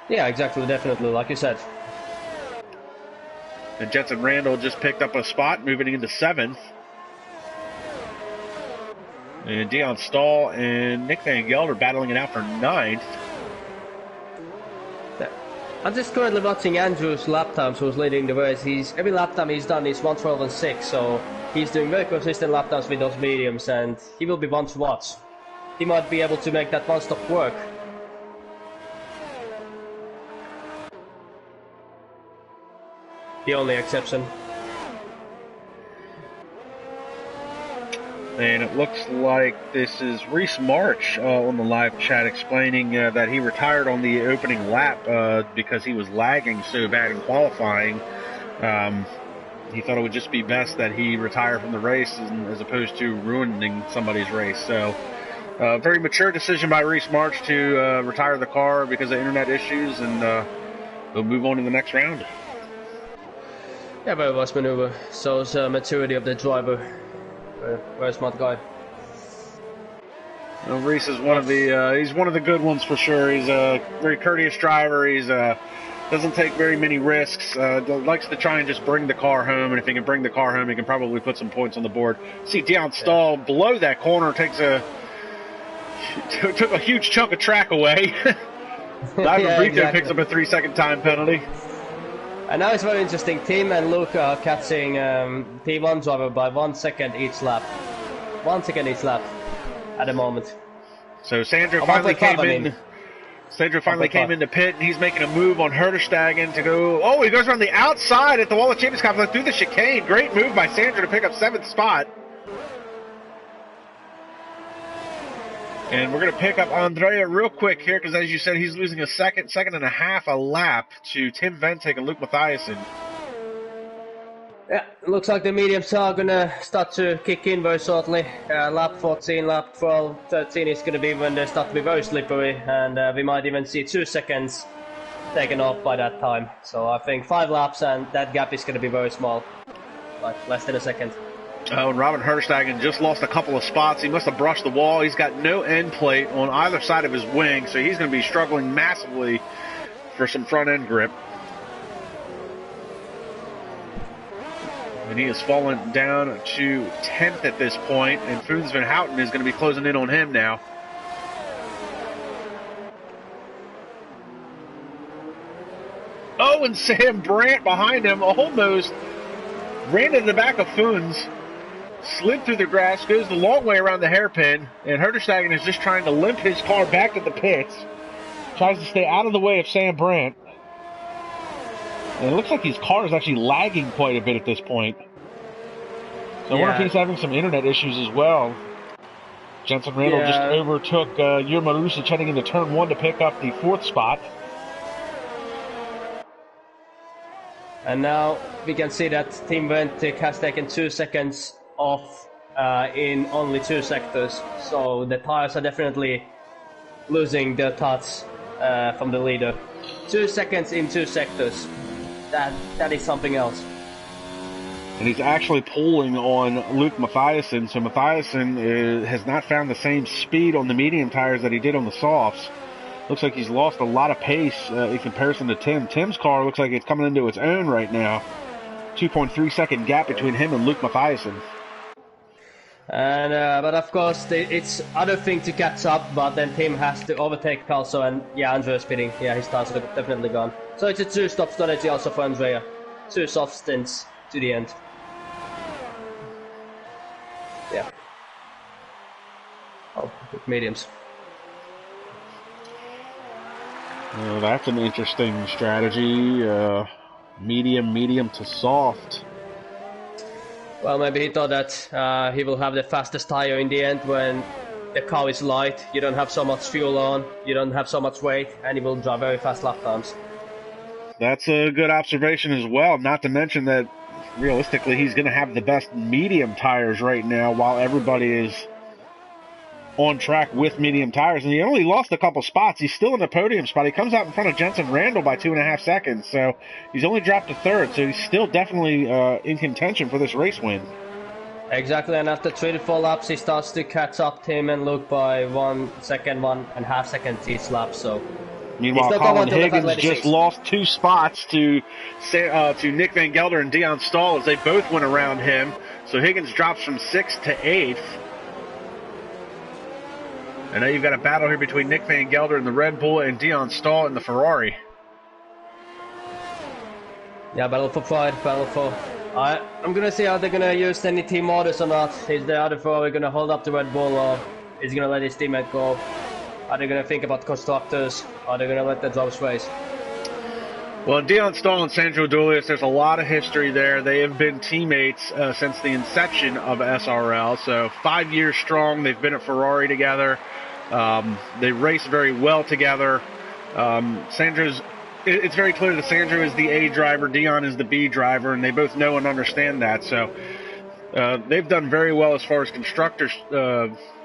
Yeah, exactly. Definitely, like you said. And Jensen Randall just picked up a spot, moving into 7th. And Dion Stahl and Nick Van Gelder battling it out for 9th. I'm just currently watching Andrew's lap times, who's leading the race. Every lap time he's done is 1:12.6, so he's doing very consistent lap times with those mediums, and he will be one to watch. He might be able to make that one-stop work. The only exception. And it looks like this is Reese March on the live chat explaining that he retired on the opening lap because he was lagging so bad in qualifying. He thought it would just be best that he retire from the race as opposed to ruining somebody's race. So, very mature decision by Reese March to retire the car because of internet issues, and We'll move on to the next round. Yeah, very nice maneuver. Shows maturity of the driver. Very smart guy. Well, Reese is one of the he's one of the good ones for sure. He's a very courteous driver. He's doesn't take very many risks. Likes to try and just bring the car home, and if he can bring the car home, he can probably put some points on the board. See Dion Stahl below that corner took a huge chunk of track away. Exactly. Picks up a 3-second time penalty. And now it's very interesting. Tim and Luke are catching P1 driver by 1 second each lap. 1 second each lap at the moment. So Sandro finally came in. Sandro finally came into pit, and he's making a move on Herterstegen to go. Oh, he goes around the outside at the Wall of Champions complex through the chicane. Great move by Sandro to pick up 7th spot. And we're going to pick up Andrea real quick here, because as you said, he's losing a second and a half a lap to Tim Ventig and Luke Mathiasen. Yeah, looks like the mediums are going to start to kick in very shortly. Lap 14, lap 12, 13 is going to be when they start to be very slippery, and we might even see 2 seconds taken off by that time. So I think 5 laps, and that gap is going to be very small, like less than a second. Oh, and Robin Herterstegen just lost a couple of spots. He must have brushed the wall. He's got no end plate on either side of his wing, so he's going to be struggling massively for some front end grip. And he has fallen down to 10th at this point, and Foons Van Houten is going to be closing in on him now. Oh, and Sam Brandt behind him almost ran into the back of Foons, slid through the grass, goes the long way around the hairpin, and Herterstegen is just trying to limp his car back to the pits. Tries to stay out of the way of Sam Brandt. And it looks like his car is actually lagging quite a bit at this point. So I wonder if he's having some internet issues as well. Jensen Randall just overtook Jurgen Marusic heading into turn 1 to pick up the 4th spot. And now we can see that Tim Ventig has taken 2 seconds off in only 2 sectors. So the tires are definitely losing their touch from the leader. 2 seconds in 2 sectors. That is something else. And he's actually pulling on Luke Mathiasen. So Mathiasen has not found the same speed on the medium tires that he did on the softs. Looks like he's lost a lot of pace in comparison to Tim. Tim's car looks like it's coming into its own right now. 2.3 second gap between him and Luke Mathiasen. And but of course it's other thing to catch up, but then Tim has to overtake also, and Andrea's pitting. His tires are definitely gone. So it's a 2-stop strategy also for Andrea. 2 soft stints to the end. Yeah. Oh, mediums. That's an interesting strategy. Medium to soft. Well, maybe he thought that he will have the fastest tire in the end when the car is light, you don't have so much fuel on, you don't have so much weight, and he will drive very fast lap times. That's a good observation as well, not to mention that realistically he's going to have the best medium tires right now while everybody is on track with medium tires, and he only lost a couple spots. He's still in the podium spot. He comes out in front of Jensen Randall by 2.5 seconds, so he's only dropped to 3rd, so he's still definitely in contention for this race win. Exactly, and after 3 to 4 laps, he starts to catch up Tim and Luke by 1 second, 1.5 seconds each lap. So meanwhile, Colin Higgins just lost 2 spots to Nick Van Gelder and Dion Stahl as they both went around him. So Higgins drops from 6th to 8th. And now you've got a battle here between Nick Van Gelder in the Red Bull and Dion Stahl in the Ferrari. Yeah, battle for pride, battle for... I'm going to see how they're going to use any team orders or not. Is the other Ferrari going to hold up the Red Bull, or is he going to let his teammate go? Are they going to think about constructors? Are they going to let the drivers race? Well, Dion Stahl and Sandro Dulius, there's a lot of history there. They have been teammates since the inception of SRL. So 5 years strong. They've been at Ferrari together. They race very well together. It's very clear that Sandro is the A driver, Dion is the B driver, and they both know and understand that. So they've done very well as far as constructor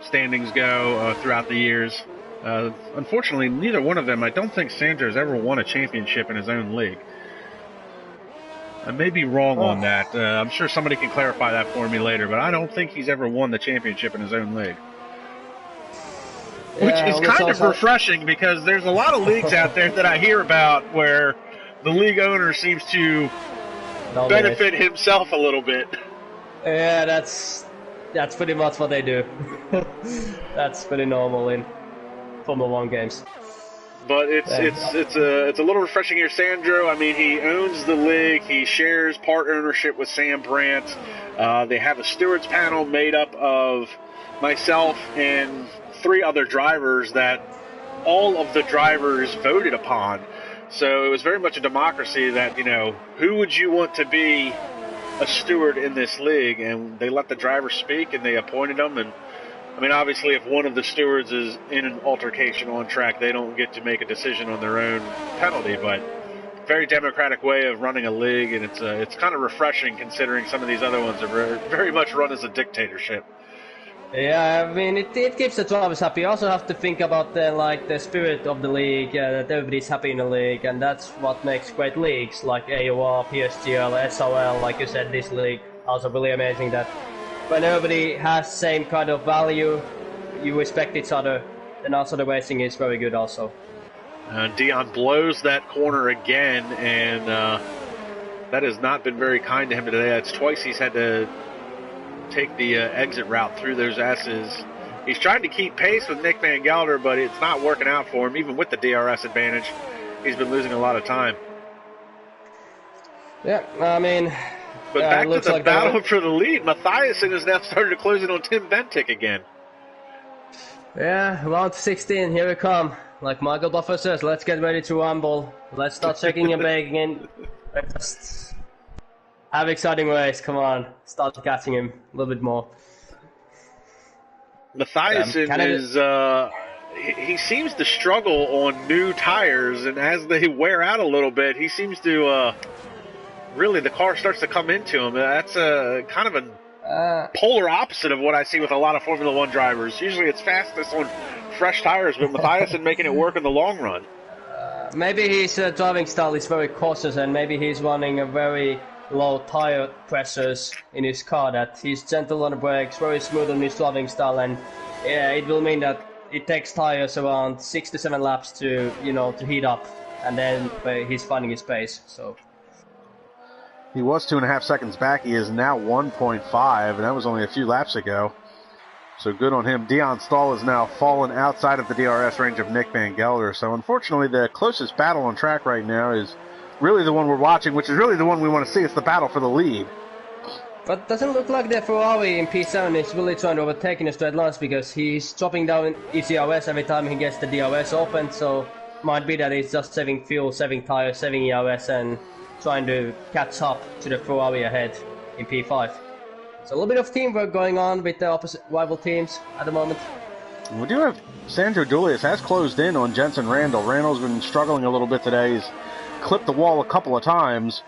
standings go throughout the years. Unfortunately, neither one of them, I don't think Sandro's ever won a championship in his own league. I may be wrong on that. I'm sure somebody can clarify that for me later, but I don't think he's ever won the championship in his own league. Which is kind of refreshing, because there's a lot of leagues out there that I hear about where the league owner seems to benefit himself a little bit. Yeah, that's pretty much what they do. That's pretty normal in Formula 1 games. But it's a little refreshing here. Sandro, I mean, he owns the league. He shares part ownership with Sam Brandt. They have a stewards panel made up of myself and 3 other drivers that all of the drivers voted upon. So it was very much a democracy that, you know, who would you want to be a steward in this league? And they let the drivers speak, and they appointed them. And I mean, obviously, if one of the stewards is in an altercation on track, they don't get to make a decision on their own penalty. But very democratic way of running a league, and it's kind of refreshing considering some of these other ones are very much run as a dictatorship. Yeah, I mean, it keeps the drivers happy. You also have to think about the spirit of the league, that everybody's happy in the league, and that's what makes great leagues like AOR, PSGL, SRL. Like you said, this league also really amazing that when everybody has same kind of value, you respect each other, and also the racing is very good also. Dion blows that corner again, and that has not been very kind to him today. It's twice he's had to take the exit route through those S's. He's trying to keep pace with Nick Van Gelder, but it's not working out for him. Even with the DRS advantage, he's been losing a lot of time. Yeah, I mean... But back to the battle for the lead. Mathiasen has now started to close in on Tim Bentic again. Yeah, round 16, here we come. Like Michael Buffer says, let's get ready to rumble. Let's start checking and baking. Let's have exciting race, come on. Start catching him a little bit more. Mathiasen is, he seems to struggle on new tires, and as they wear out a little bit, he seems to, really, the car starts to come into him. That's kind of a polar opposite of what I see with a lot of Formula 1 drivers. Usually it's fastest on fresh tires, but Mathiasen making it work in the long run. Maybe his driving style is very cautious, and maybe he's running a very low tire pressures in his car, that he's gentle on the brakes, very smooth on his driving style, and it will mean that it takes tires around 6 to 7 laps to heat up, and then he's finding his pace. So he was 2.5 seconds back. He is now 1.5, and that was only a few laps ago. So good on him. Dion Stahl is now fallen outside of the DRS range of Nick Van Gelder. So unfortunately, the closest battle on track right now is really the one we're watching, which is really the one we want to see. It's the battle for the lead. But doesn't look like the Ferrari in P7 is really trying to overtake in the straight lines, because he's dropping down ECRS every time he gets the DRS open. So might be that he's just saving fuel, saving tires, saving ERS, and trying to catch up to the Ferrari ahead in P5. So a little bit of teamwork going on with the opposite rival teams at the moment. We do have Sandro Julius has closed in on Jensen Randall. Randall's been struggling a little bit today. He's clipped the wall a couple of times.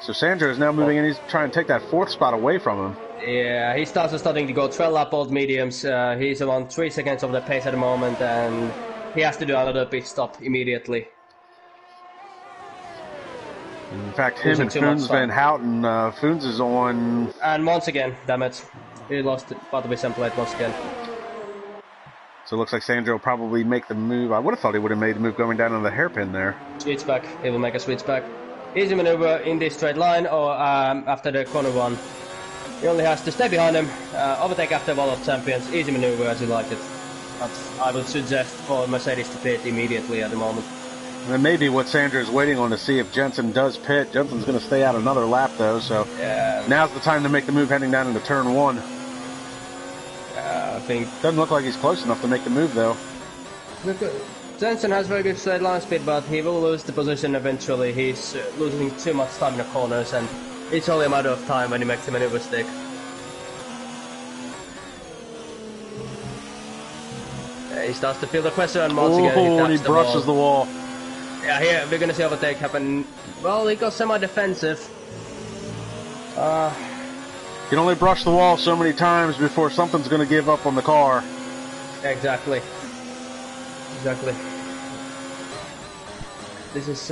So Sandro is now moving in. He's trying to take that 4th spot away from him. Yeah, he's also starting to go 12 lap old mediums. He's around 3 seconds of the pace at the moment, and he has to do another pit stop immediately. In fact, him and Foons Van Houten, Foons is on... And once again, damn it. He lost part of his template once again. So it looks like Sandro will probably make the move. I would have thought he would have made the move going down on the hairpin there. Switch back. He will make a switch back. Easy maneuver in this straight line, or after the corner one. He only has to stay behind him, overtake after Wall of Champions. Easy maneuver as you like it. But I would suggest for Mercedes to pit immediately at the moment. And that may be what Sandro's waiting on to see if Jensen does pit. Jensen's going to stay out another lap, though, so now's the time to make the move heading down into turn 1. I think... Doesn't look like he's close enough to make the move, though. Jensen has very good straight line speed, but he will lose the position eventually. He's losing too much time in the corners, and it's only a matter of time when he makes the maneuver stick. He starts to feel the pressure, and once again he brushes the wall. Yeah, here we're gonna see overtake happen. Well, he got semi-defensive. You can only brush the wall so many times before something's gonna give up on the car. Exactly. Exactly. This is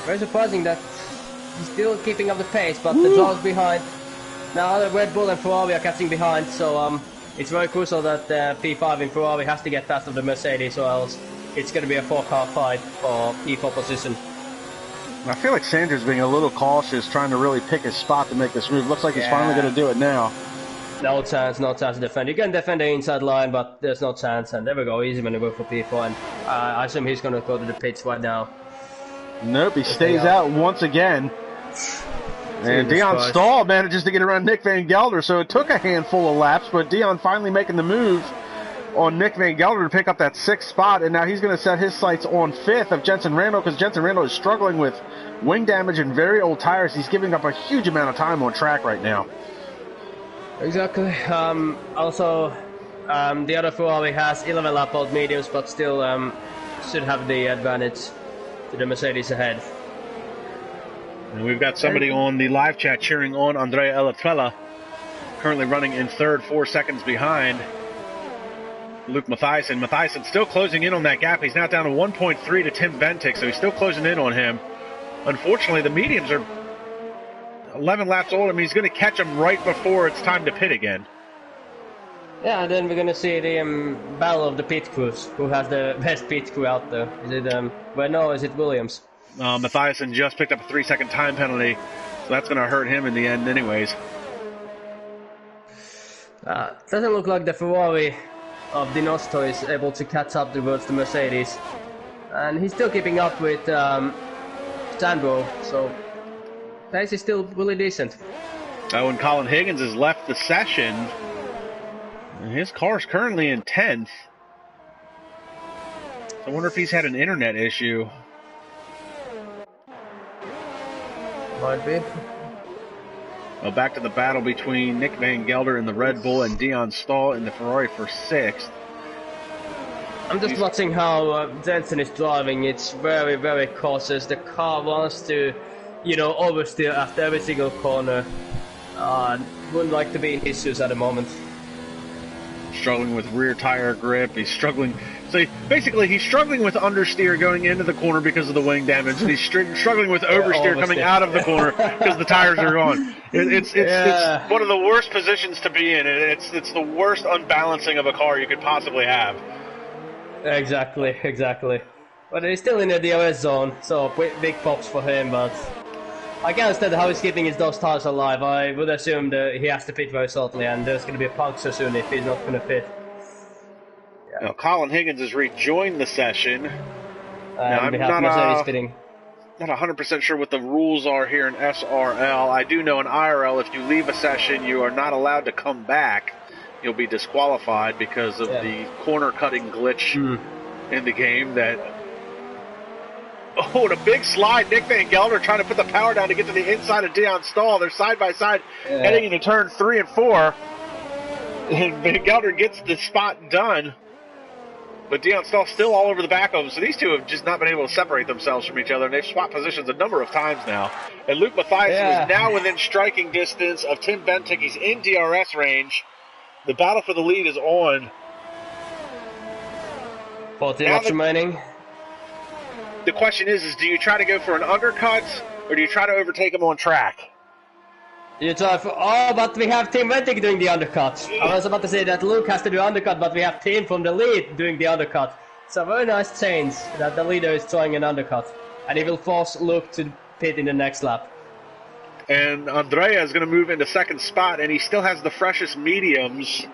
very surprising that he's still keeping up the pace, but the driver's behind. Now the Red Bull and Ferrari are catching behind, so it's very crucial that P5 in Ferrari has to get past of the Mercedes, or else it's going to be a 4-car fight for P4 position. I feel like Sanders being a little cautious, trying to really pick his spot to make this move. Looks like he's finally going to do it now. No chance to defend. You can defend the inside line, but there's no chance. And there we go, easy maneuver for P4. And I assume he's going to go to the pits right now. Nope, he stays out once again. And Dion Stahl manages to get around Nick Van Gelder, so it took a handful of laps, but Dion finally making the move on Nick Van Gelder to pick up that 6th spot, and now he's going to set his sights on 5th of Jensen Randall, because Jensen Randall is struggling with wing damage and very old tires. He's giving up a huge amount of time on track right now. Exactly. Also, the other Ferrari has 11 lap old mediums, but still should have the advantage to the Mercedes ahead. And we've got somebody on the live chat cheering on Andrea Elatrella, currently running in 3rd, 4 seconds behind Luke Mathiasen. Mathiasen still closing in on that gap. He's now down to 1.3 to Tim Bentic, so he's still closing in on him. Unfortunately, the mediums are 11 laps old. I mean, he's going to catch them right before it's time to pit again. Yeah, and then we're going to see the battle of the pit crews. Who has the best pit crew out there? Is it Renault or is it Williams? Mathiasen just picked up a 3-second time penalty, so that's going to hurt him in the end anyways. Doesn't look like the Ferrari of Dinosto is able to catch up towards the Mercedes. And he's still keeping up with Sandro, so pace is still really decent. Oh, and Colin Higgins has left the session. And his car's currently in 10th. I wonder if he's had an internet issue. Might be. Well, back to the battle between Nick Van Gelder in the Red Bull and Dion Stahl in the Ferrari for 6th. I'm just watching how Jensen is driving. It's very, very cautious. The car wants to, oversteer after every single corner. Wouldn't like to be in his shoes at the moment. Struggling with rear tire grip. He's struggling. So basically, he's struggling with understeer going into the corner because of the wing damage, and he's struggling with oversteer coming out of the corner because the tires are gone. It's one of the worst positions to be in. It's the worst unbalancing of a car you could possibly have. Exactly. But he's still in the DRS zone, so big pops for him. But I can't understand how he's keeping those tires alive. I would assume that he has to pit very shortly, and there's going to be a puncture soon if he's not going to pit. Yeah. Now, Colin Higgins has rejoined the session. I'm not 100% sure what the rules are here in SRL. I do know in IRL, if you leave a session, you are not allowed to come back. You'll be disqualified because of the corner cutting glitch in the game. Oh, and a big slide. Nick Van Gelder trying to put the power down to get to the inside of Dion Stahl. They're side by side heading into turn 3 and 4. And Van Gelder gets the spot done. But Dion Stahl still all over the back of him. So these two have just not been able to separate themselves from each other. And they've swapped positions a number of times now. And Luke Mathiasen is now within striking distance of Tim Bentic. He's in DRS range. The battle for the lead is on. 14 laps remaining. The question is do you try to go for an undercut or do you try to overtake him on track? But we have Tim Bentic doing the undercut. I was about to say that Luke has to do undercut, but we have Tim from the lead doing the undercut. It's a very nice change that the leader is trying an undercut. And he will force Luke to pit in the next lap. And Andrea is going to move into second spot, and he still has the freshest mediums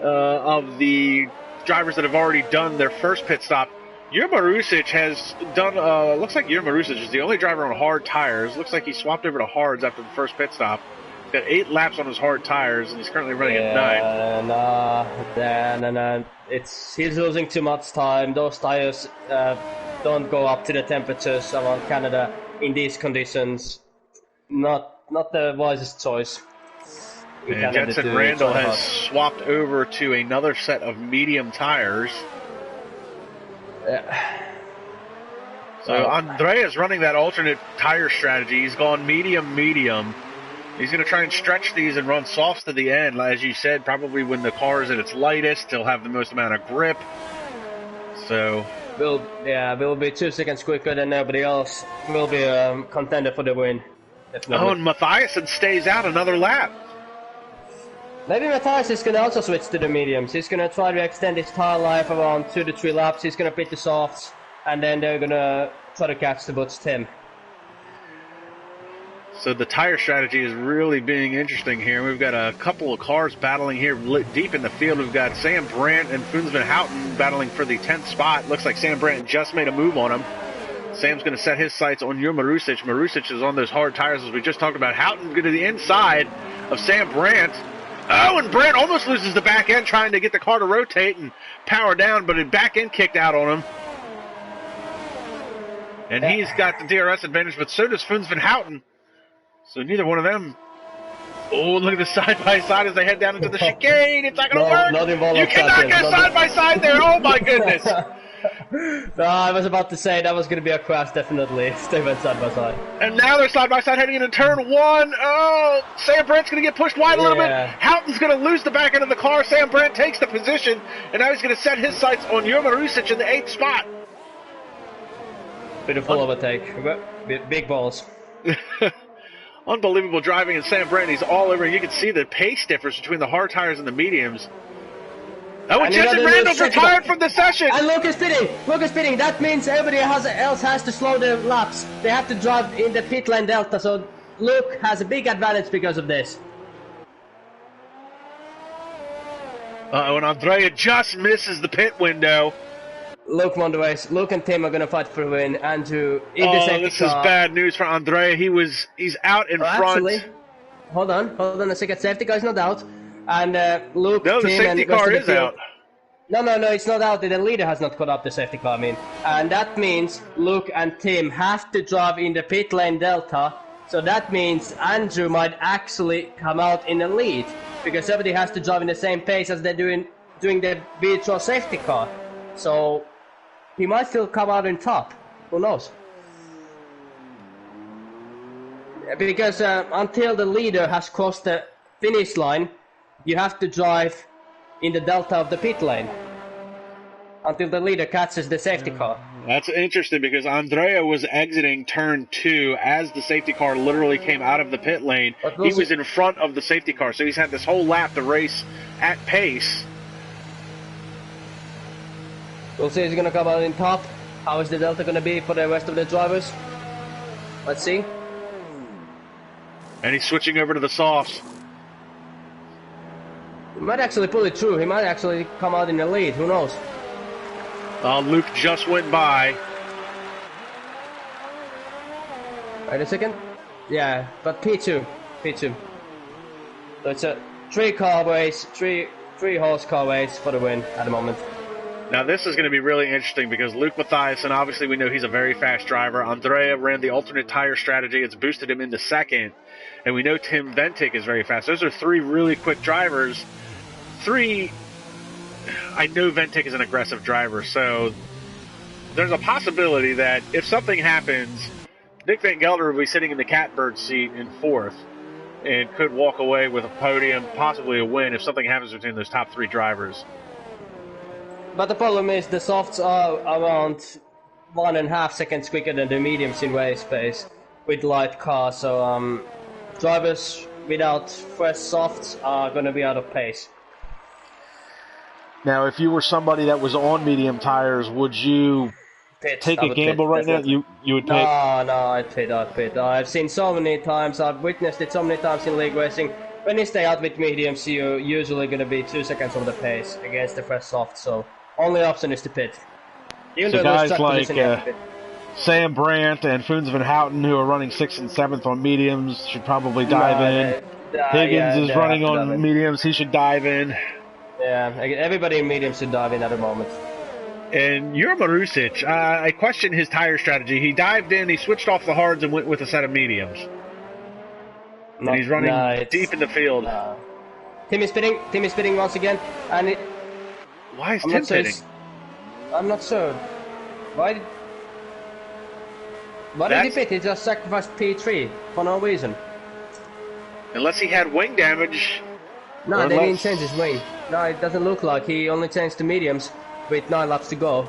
of the drivers that have already done their first pit stop. Jure Marusic has done, looks like Jure Marusic is the only driver on hard tires. Looks like he swapped over to hards after the first pit stop. He's got 8 laps on his hard tires, and he's currently running at 9. No. He's losing too much time. Those tires don't go up to the temperatures around Canada in these conditions. Not the wisest choice. And Jensen Randall has swapped over to another set of medium tires. So Andrea's running that alternate tire strategy. He's gone medium. He's going to try and stretch these and run softs to the end. As you said, probably when the car is at its lightest, he'll have the most amount of grip. So... We'll be 2 seconds quicker than everybody else. We'll be a contender for the win. Definitely. Oh, and Mathiasen stays out another lap. Maybe Matthias is going to also switch to the mediums. He's going to try to extend his tire life around 2 to 3 laps. He's going to pit the softs, and then they're going to try to catch the butts Tim. So the tire strategy is really being interesting here. We've got a couple of cars battling here deep in the field. We've got Sam Brandt and Funes Van Houten battling for the 10th spot. Looks like Sam Brandt just made a move on him. Sam's going to set his sights on your Marusic. Marusic is on those hard tires as we just talked about. Houten going to the inside of Sam Brandt. Oh, and Brandt almost loses the back end trying to get the car to rotate and power down, but the back end kicked out on him. And he's got the DRS advantage, but so does Funes Van Houten. So neither one of them. Oh, look at the side-by-side as they head down into the chicane. It's not going to work. You cannot go side-by-side there. Oh, my goodness. No, I was about to say that was going to be a crash, definitely. They went side-by-side. And now they're side-by-side heading into turn 1. Oh, Sam Brandt's going to get pushed wide a little bit. Houghton's going to lose the back end of the car. Sam Brandt takes the position, and now he's going to set his sights on Jurma Rusic in the 8th spot. Beautiful overtake. Big balls. Unbelievable driving, and Sam Brandt, he's all over. You can see the pace difference between the hard tires and the mediums. Oh, and Jensen Randall's retired from the session. And Luke is pitting. That means everybody else has to slow their laps. They have to drive in the pit lane delta, so Luke has a big advantage because of this. And Andrea just misses the pit window. Luke won the race. Luke and Tim are going to fight for a win. Andrew in the safety car. This is bad news for Andrea. He's out in front. Actually, hold on a second. Safety car is not out. And Luke, no, the Tim, safety car is out. No, it's not out. The leader has not caught up the safety car, And that means Luke and Tim have to drive in the pit lane delta. So that means Andrew might actually come out in the lead. Because everybody has to drive in the same pace as they're doing the virtual safety car. So he might still come out on top. Who knows? Because until the leader has crossed the finish line, you have to drive in the delta of the pit lane until the leader catches the safety car. That's interesting because Andrea was exiting turn 2 as the safety car literally came out of the pit lane. He was in front of the safety car, so he's had this whole lap to race at pace. We'll see, he's going to come out in top. How is the delta going to be for the rest of the drivers? Let's see. And he's switching over to the softs. He might actually pull it through. He might actually come out in the lead. Who knows? Luke just went by. Wait a second. Yeah, but P2. So it's a 3-car race, 3 horse car race for the win at the moment. Now this is going to be really interesting because Luke Mathiasen, obviously we know he's a very fast driver. Andrea ran the alternate tire strategy. It's boosted him into second. And we know Tim Ventic is very fast. Those are 3 really quick drivers. I know Ventic is an aggressive driver, so there's a possibility that if something happens, Nick Van Gelder will be sitting in the catbird seat in 4th and could walk away with a podium, possibly a win if something happens between those top 3 drivers. But the problem is the softs are around 1.5 seconds quicker than the mediums in race pace with light cars, so drivers without fresh softs are going to be out of pace. Now, if you were somebody that was on medium tires, would you take a gamble right now? You would pit? No, I'd pit. I've seen so many times, I've witnessed it so many times in league racing. When you stay out with mediums, you're usually going to be 2 seconds over the pace against the fresh soft, so only option is to pit. Even so guys like Sam Brandt and Funes Van Houten, who are running 6th and 7th on mediums, should probably dive in. Higgins is running on mediums. He should dive in. Yeah, everybody in mediums should dive in at the moment. And Jurma Rusic, I question his tire strategy. He dived in, he switched off the hards and went with a set of mediums. And he's running deep in the field. Tim is spinning once again. And why is Tim spinning? I'm not sure. Why did he pit? He just sacrificed P3 for no reason. Unless he had wing damage. No, they didn't change his wing. No, it doesn't look like. He only changed to mediums with 9 laps to go.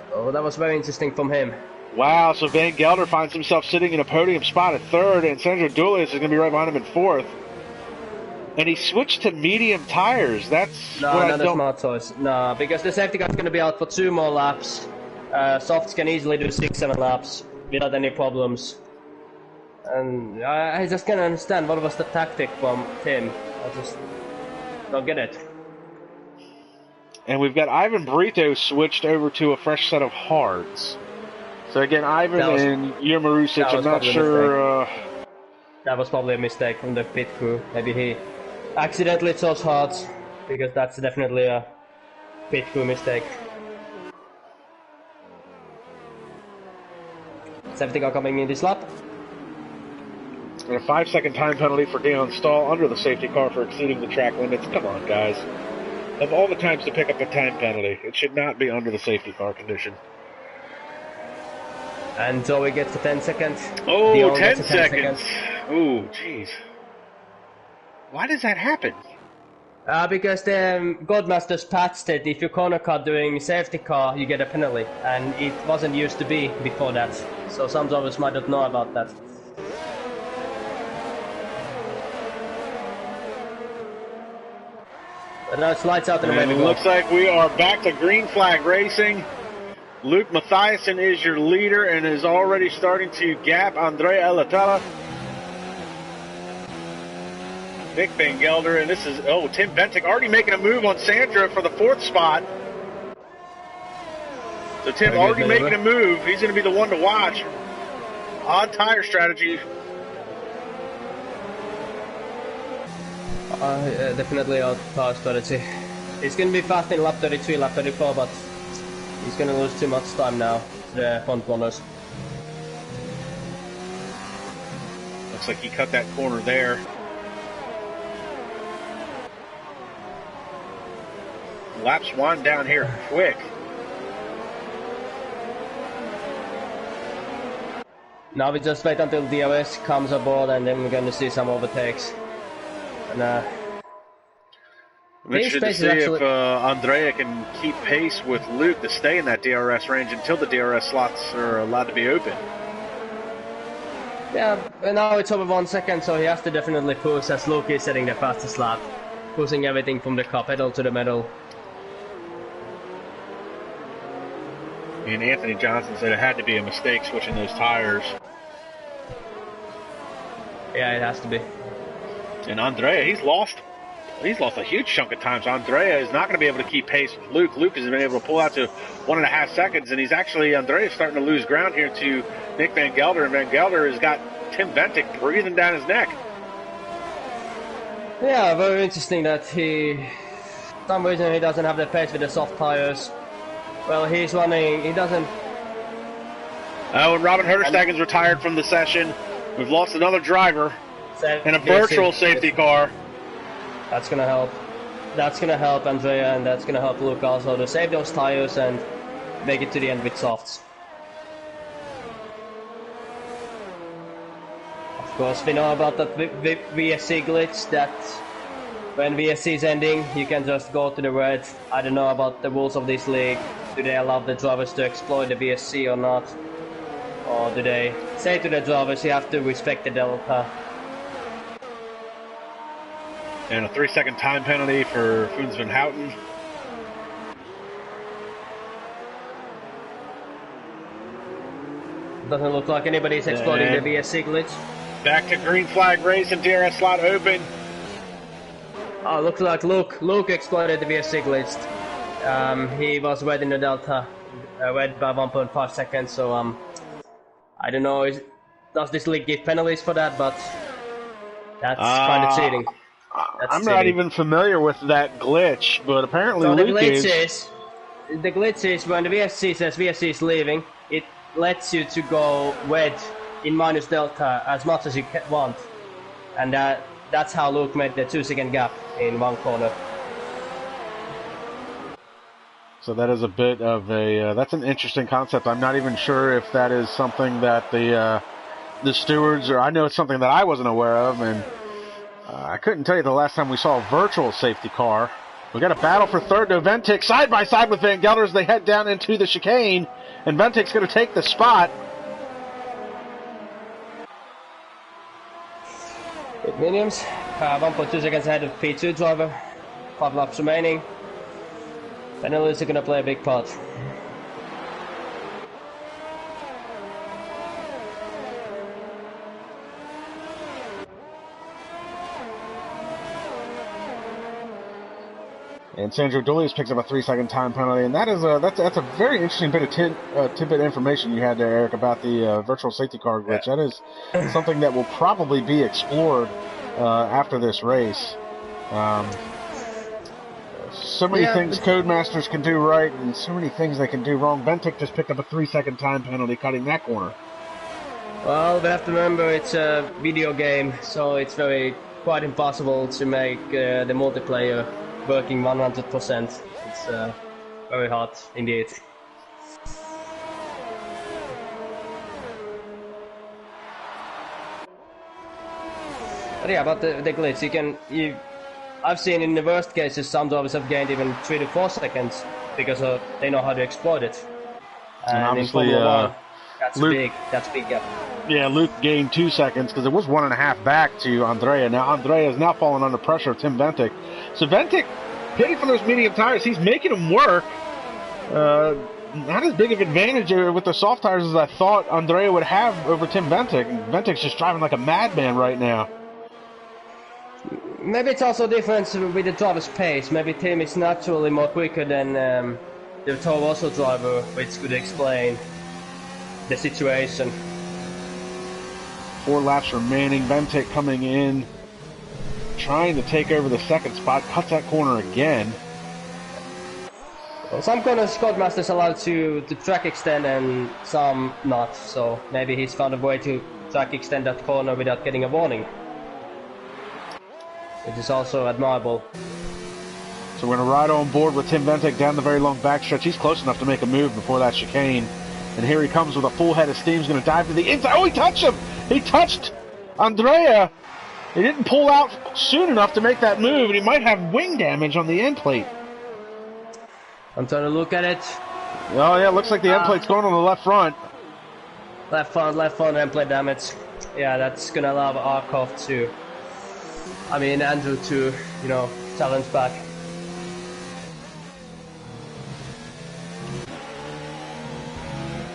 So that was very interesting from him. Wow, so Van Gelder finds himself sitting in a podium spot at 3rd, and Sandro Dulis is going to be right behind him in 4th. And he switched to medium tires. That's not a smart choice. No, because the safety car's going to be out for 2 more laps. Softs can easily do 6-7 laps without any problems. And I just can't understand what was the tactic from him. I just don't get it. And we've got Ivan Brito switched over to a fresh set of hards. So again, Ivan and Yurmarusic, I'm not sure... That was probably a mistake from the pit crew. Maybe he accidentally chose hards, because that's definitely a pit crew mistake. Safety car coming in this lap. And a 5-second time penalty for Dion Stahl under the safety car for exceeding the track limits. Come on, guys. Of all the times to pick up a time penalty, it should not be under the safety car condition. And Zoe gets the 10 seconds. Oh, Dion 10 seconds. Oh, jeez. Why does that happen? Because the Godmasters patched it. If you corner car doing safety car, you get a penalty. And it wasn't used to be before that. So some drivers might not know about that. But now it's lights out and away we go. Looks like we are back to green flag racing. Luke Mathiasen is your leader and is already starting to gap Andrea Latella. Nick Van Gelder, and this is, Tim Bentic already making a move on Sandra for the 4th spot. So Tim already making a move. He's going to be the one to watch. Odd tire strategy. Definitely out power strategy. It's going to be fast in lap 33, lap 34, but he's going to lose too much time now to the front runners. Looks like he cut that corner there. Laps wind down here quick. Now we just wait until DRS comes aboard and then we're going to see some overtakes. And I'm interested to see if Andrea can keep pace with Luke to stay in that DRS range until the DRS slots are allowed to be open. Yeah, and now it's over 1 second, so he has to definitely push as Luke is setting the fastest lap. Pushing everything from the car pedal to the metal. And Anthony Johnson said it had to be a mistake switching those tires. Yeah, it has to be. And Andrea, he's lost a huge chunk of time. So Andrea is not going to be able to keep pace with Luke. Luke has been able to pull out to 1.5 seconds, and Andrea's starting to lose ground here to Nick Van Gelder, and Van Gelder has got Tim Bentic breathing down his neck. Yeah, very interesting that for some reason he doesn't have the pace with the soft tires. Well, he's running, he doesn't... When Robin Herterstegen's retired from the session, we've lost another driver in a virtual safety car. That's going to help. That's going to help Andrea, and that's going to help Luke also to save those tires and make it to the end with softs. Of course, we know about that VSC glitch, that when VSC is ending, you can just go to the red. I don't know about the rules of this league. Do they allow the drivers to exploit the VSC or not? Or do they say to the drivers, you have to respect the delta? And a 3-second time penalty for Foons van Houten. Doesn't look like anybody's exploiting the VSC glitch. Back to green flag race and DRS slot open. Oh, looks like Luke exploited the VSC glitch. He was wet in the delta, wet by 1.5 seconds, so I don't know, does this league give penalties for that, but that's kind of cheating. I'm not even familiar with that glitch, but apparently so Luke the glitch is when the VSC says VSC is leaving, it lets you to go wet in minus delta as much as you want. And that's how Luke made the 2-second gap in one corner. So that is a bit of a, that's an interesting concept. I'm not even sure if that is something that the stewards, or I know it's something that I wasn't aware of, and I couldn't tell you the last time we saw a virtual safety car. We got a battle for third. No, Ventic side by side with Van Gelder as they head down into the chicane. And Ventic's going to take the spot. With Williams, 1.2 seconds ahead of P2 driver. 5 laps remaining. Penalties are going to play a big part. And Sandro Dolius picks up a 3-second time penalty, and that's a very interesting bit of tidbit information you had there, Eric, about the virtual safety car glitch. That is something that will probably be explored after this race. So many things Codemasters can do right, and so many things they can do wrong. Ventic just picked up a 3-second time penalty, cutting that corner. Well, we have to remember it's a video game, so it's quite impossible to make the multiplayer working 100%. It's very hard indeed. But yeah, about the glitch, I've seen in the worst cases some drivers have gained even 3 to 4 seconds because they know how to exploit it. And obviously, that's big gap. Yeah, Luke gained 2 seconds because it was 1.5 back to Andrea. Now Andrea is now falling under pressure of Tim Ventic. So Ventic, hitting for those medium tires, he's making them work. Not as big of an advantage with the soft tires as I thought Andrea would have over Tim Ventic. Ventic's just driving like a madman right now. Maybe it's also a difference with the driver's pace. Maybe Tim is naturally more quicker than the Toro Rosso driver, which could explain the situation. 4 laps remaining. Ventic coming in, trying to take over the second spot. Cuts that corner again. Well, some corners Codemasters allowed to track extend and some not. So maybe he's found a way to track extend that corner without getting a warning, which is also admirable. So we're going to ride on board with Tim Ventic down the very long backstretch. He's close enough to make a move before that chicane. And here he comes with a full head of steam. He's going to dive to the inside. Oh, he touched him! He touched Andrea! He didn't pull out soon enough to make that move, and he might have wing damage on the end plate. I'm trying to look at it. Oh, yeah, looks like the end plate's going on the left front. Left front end plate damage. Yeah, that's going to allow Andrew to, challenge back.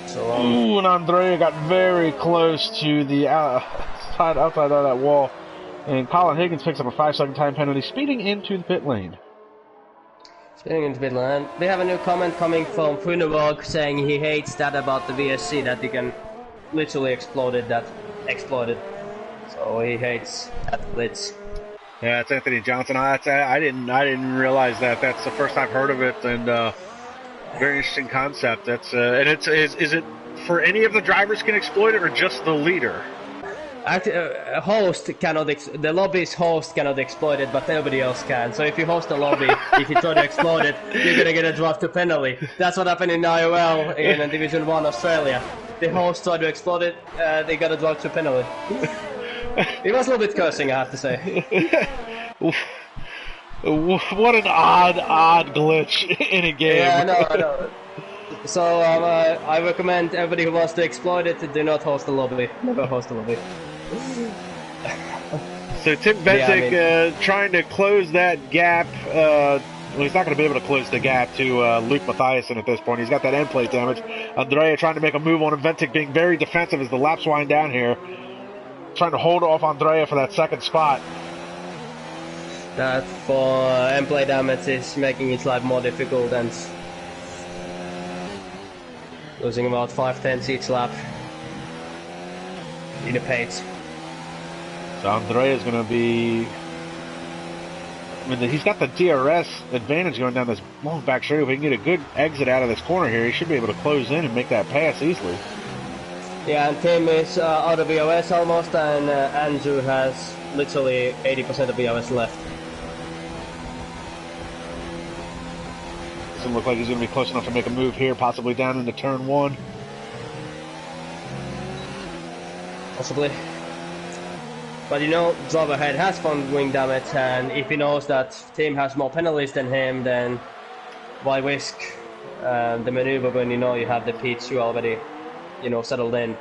So, ooh, and Andrea got very close to the outside of that wall. And Colin Higgins picks up a 5-second time penalty, speeding into the pit lane. Speeding into pit lane. We have a new comment coming from Funevog saying he hates that about the VSC, that he can literally explode it. So he hates that glitch. Yeah, it's Anthony Johnson. I didn't realize that. That's the first I've heard of it, and very interesting concept. That's and is it for any of the drivers can exploit it, or just the leader? A host cannot. The lobby's host cannot exploit it, but everybody else can. So if you host a lobby, if you try to exploit it, you're gonna get a draft to penalty. That's what happened in IOL in Division 1 Australia. The host tried to exploit it, they got a draft to penalty. It was a little bit cursing, I have to say. What an odd glitch in a game. Yeah, I know. So I recommend everybody who wants to exploit it, do not host a lobby. Never host a lobby. So Tim Ventic trying to close that gap. Well, he's not going to be able to close the gap to Luke Mathiasen at this point. He's got that end plate damage. Andrea trying to make a move on him. Ventic being very defensive as the laps wind down here. Trying to hold off Andrea for that second spot. That for end plate damage is making his life more difficult and losing about 5/10 each lap in the pace. So Andrea's going to be... he's got the DRS advantage going down this long back straight. If he can get a good exit out of this corner here, he should be able to close in and make that pass easily. Yeah, and Tim is out of BOS almost, and Andrew has literally 80% of BOS left. Doesn't look like he's going to be close enough to make a move here, possibly down into turn 1. Possibly. But you know, driver ahead has front wing damage, and if he knows that team has more penalties than him, then why risk the maneuver when you know you have the P2 already, settled in?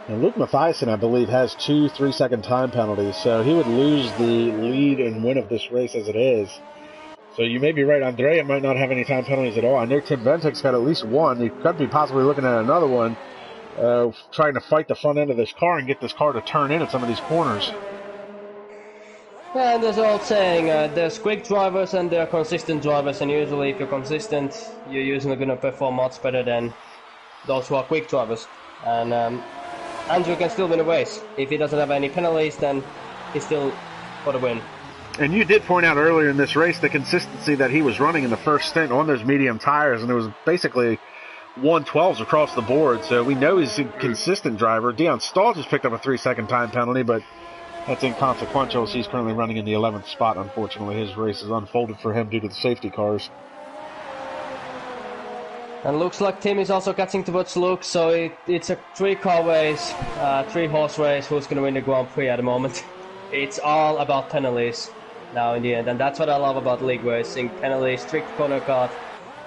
And Luke Mathiasen, I believe, has 2 3-second time penalties, so he would lose the lead and win of this race as it is. So you may be right, Andrea might not have any time penalties at all. I know Tim Ventic's got at least one. He could be possibly looking at another one, trying to fight the front end of this car and get this car to turn in at some of these corners. Yeah, and there's an old saying, there's quick drivers and there are consistent drivers, and usually if you're consistent, you're usually going to perform much better than those who are quick drivers. And Andrew can still win a race. If he doesn't have any penalties, then he's still got a win. And you did point out earlier in this race the consistency that he was running in the first stint on those medium tires, and it was basically 112s across the board, so we know he's a consistent driver. Dion Stahl just picked up a 3-second time penalty, but that's inconsequential as he's currently running in the 11th spot. Unfortunately, his race is unfolded for him due to the safety cars. And looks like Tim is also catching towards Luke, so it's a 3-car race, 3-horse race. Who's going to win the Grand Prix at the moment? It's all about penalties now in the end, and that's what I love about league racing. Penalties, strict corner cut.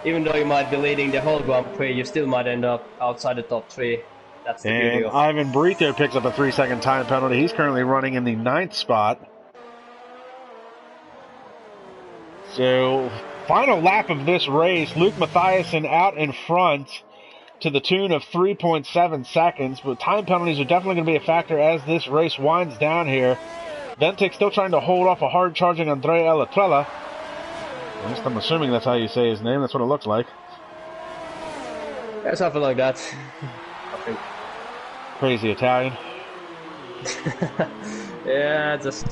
Even though you might be leading the whole Grand Prix, you still might end up outside the top 3. That's the beauty of it. Ivan Brito picks up a 3-second time penalty. He's currently running in the 9th spot. So, final lap of this race, Luke Mathiasen out in front to the tune of 3.7 seconds, but time penalties are definitely going to be a factor as this race winds down here. Ventic still trying to hold off a hard-charging Andrea Elatrella. At least I'm assuming that's how you say his name. That's what it looks like. Yeah, something like that. I think. Crazy Italian. Yeah, just...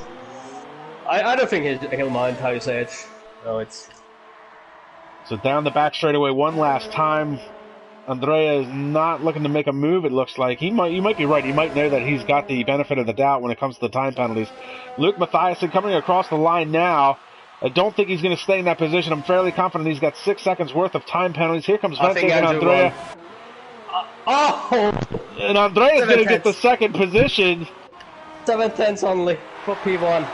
I don't think he'll mind how you say it. No, it's... So down the back straightaway one last time. Andrea is not looking to make a move, it looks like. You might be right. He might know that he's got the benefit of the doubt when it comes to the time penalties. Luke Mathiasen coming across the line now. I don't think he's going to stay in that position. I'm fairly confident he's got 6 seconds worth of time penalties. Here comes Ventic and Andrea. And Andrea's going to get the second position. 7/10 only for P1.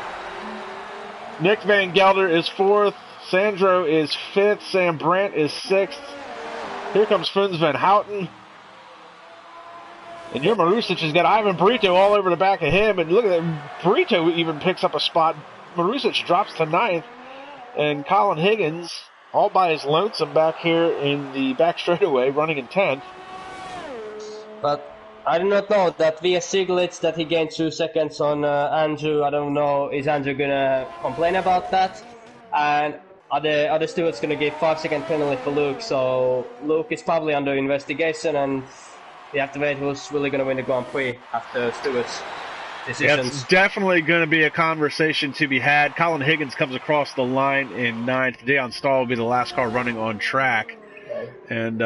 Nick Van Gelder is 4th. Sandro is 5th. Sam Brandt is 6th. Here comes Funs Van Houten. And your Marusic has got Ivan Brito all over the back of him. And look at that. Brito even picks up a spot. Marusic drops to 9th. And Colin Higgins, all by his lonesome back here in the back straightaway, running in 10th. But I do not know that via Siglitz that he gained 2 seconds on Andrew. I don't know, is Andrew going to complain about that? And are the stewards going to give 5-second penalty for Luke? So Luke is probably under investigation, and we have to wait who's really going to win the Grand Prix after stewards' decisions. It's definitely going to be a conversation to be had. Colin Higgins comes across the line in 9th. Dion Stahl will be the last car running on track. Okay. And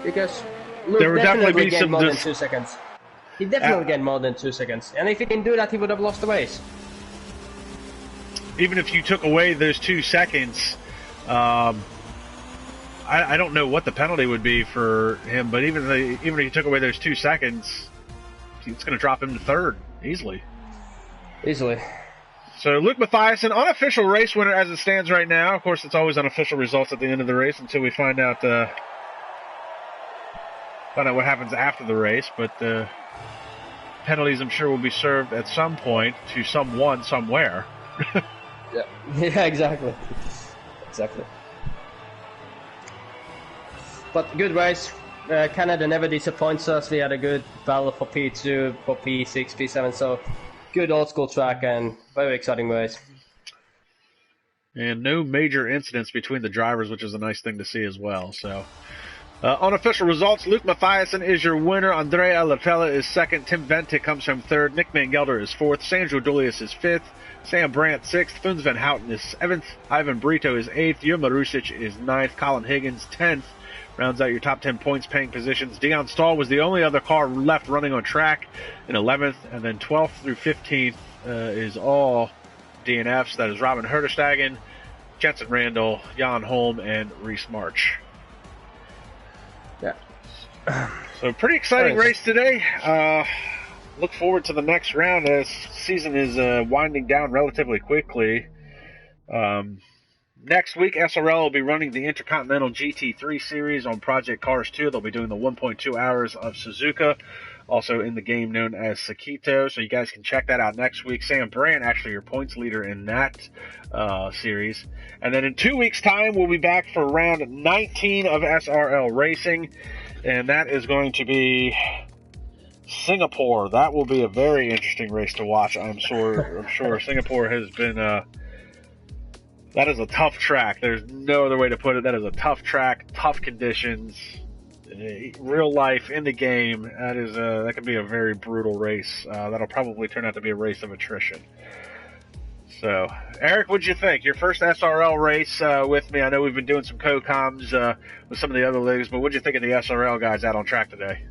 because Luke there would definitely be some more than 2 seconds. He definitely get more than 2 seconds. And if he can do that, he would have lost the race. Even if you took away those 2 seconds, I don't know what the penalty would be for him, but even if you took away those 2 seconds, it's going to drop him to 3rd easily. Easily. So Luke Mathiasen, unofficial race winner as it stands right now. Of course, it's always unofficial results at the end of the race until we find out what happens after the race. But penalties, I'm sure, will be served at some point to someone somewhere. Yeah, exactly. But good race. Canada never disappoints us. We had a good battle for P2, for P6, P7. So good old school track and very exciting race. And no major incidents between the drivers, which is a nice thing to see as well. So, unofficial results: Luke Mathiasen is your winner. Andrea Latella is 2nd. Tim Ventic comes from 3rd. Nick Van Gelder is 4th. Sandro Dulius is 5th. Sam Brandt 6th. Funs Van Houten is 7th. Ivan Brito is 8th. Jur Marusic is 9th. Colin Higgins 10th. Rounds out your top 10 points paying positions. Dion Stahl was the only other car left running on track in 11th. And then 12th through 15th is all DNFs. That is Robin Herterstagen, Jensen Randall, Jan Holm, and Reese March. Yeah. So pretty exciting race today. Look forward to the next round as season is winding down relatively quickly. Next week, SRL will be running the Intercontinental GT3 Series on Project Cars 2. They'll be doing the 1.2 hours of Suzuka, also in the game known as Sakito. So you guys can check that out next week. Sam Brandt, actually your points leader in that series. And then in 2 weeks' time, we'll be back for round 19 of SRL Racing. And that is going to be Singapore. That will be a very interesting race to watch, I'm sure. Singapore has been... that is a tough track. There's no other way to put it. That is a tough track, tough conditions, real life in the game. That could be a very brutal race. That'll probably turn out to be a race of attrition. So, Eric, what'd you think? Your first SRL race with me. I know we've been doing some co-coms with some of the other leagues, but what'd you think of the SRL guys out on track today?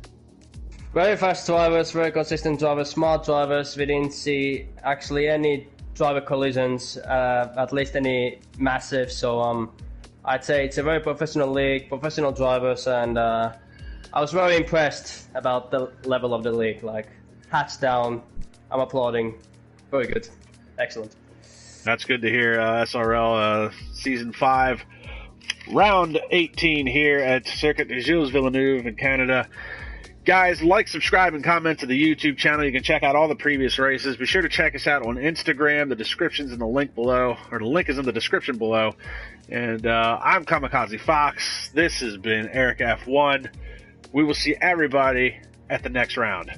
Very fast drivers, very consistent drivers, smart drivers. We didn't see actually any driver collisions, at least any massive. So I'd say it's a very professional league, professional drivers, and I was very impressed about the level of the league. Like, hats down, I'm applauding. Very good, excellent. That's good to hear. SRL Season 5, Round 18 here at Circuit de Gilles Villeneuve in Canada. Guys, like, subscribe, and comment to the YouTube channel. You can check out all the previous races. Be sure to check us out on Instagram. The description's in the link below, or the link is in the description below. And I'm Kamikaze Fox. This has been Erik F1. We will see everybody at the next round.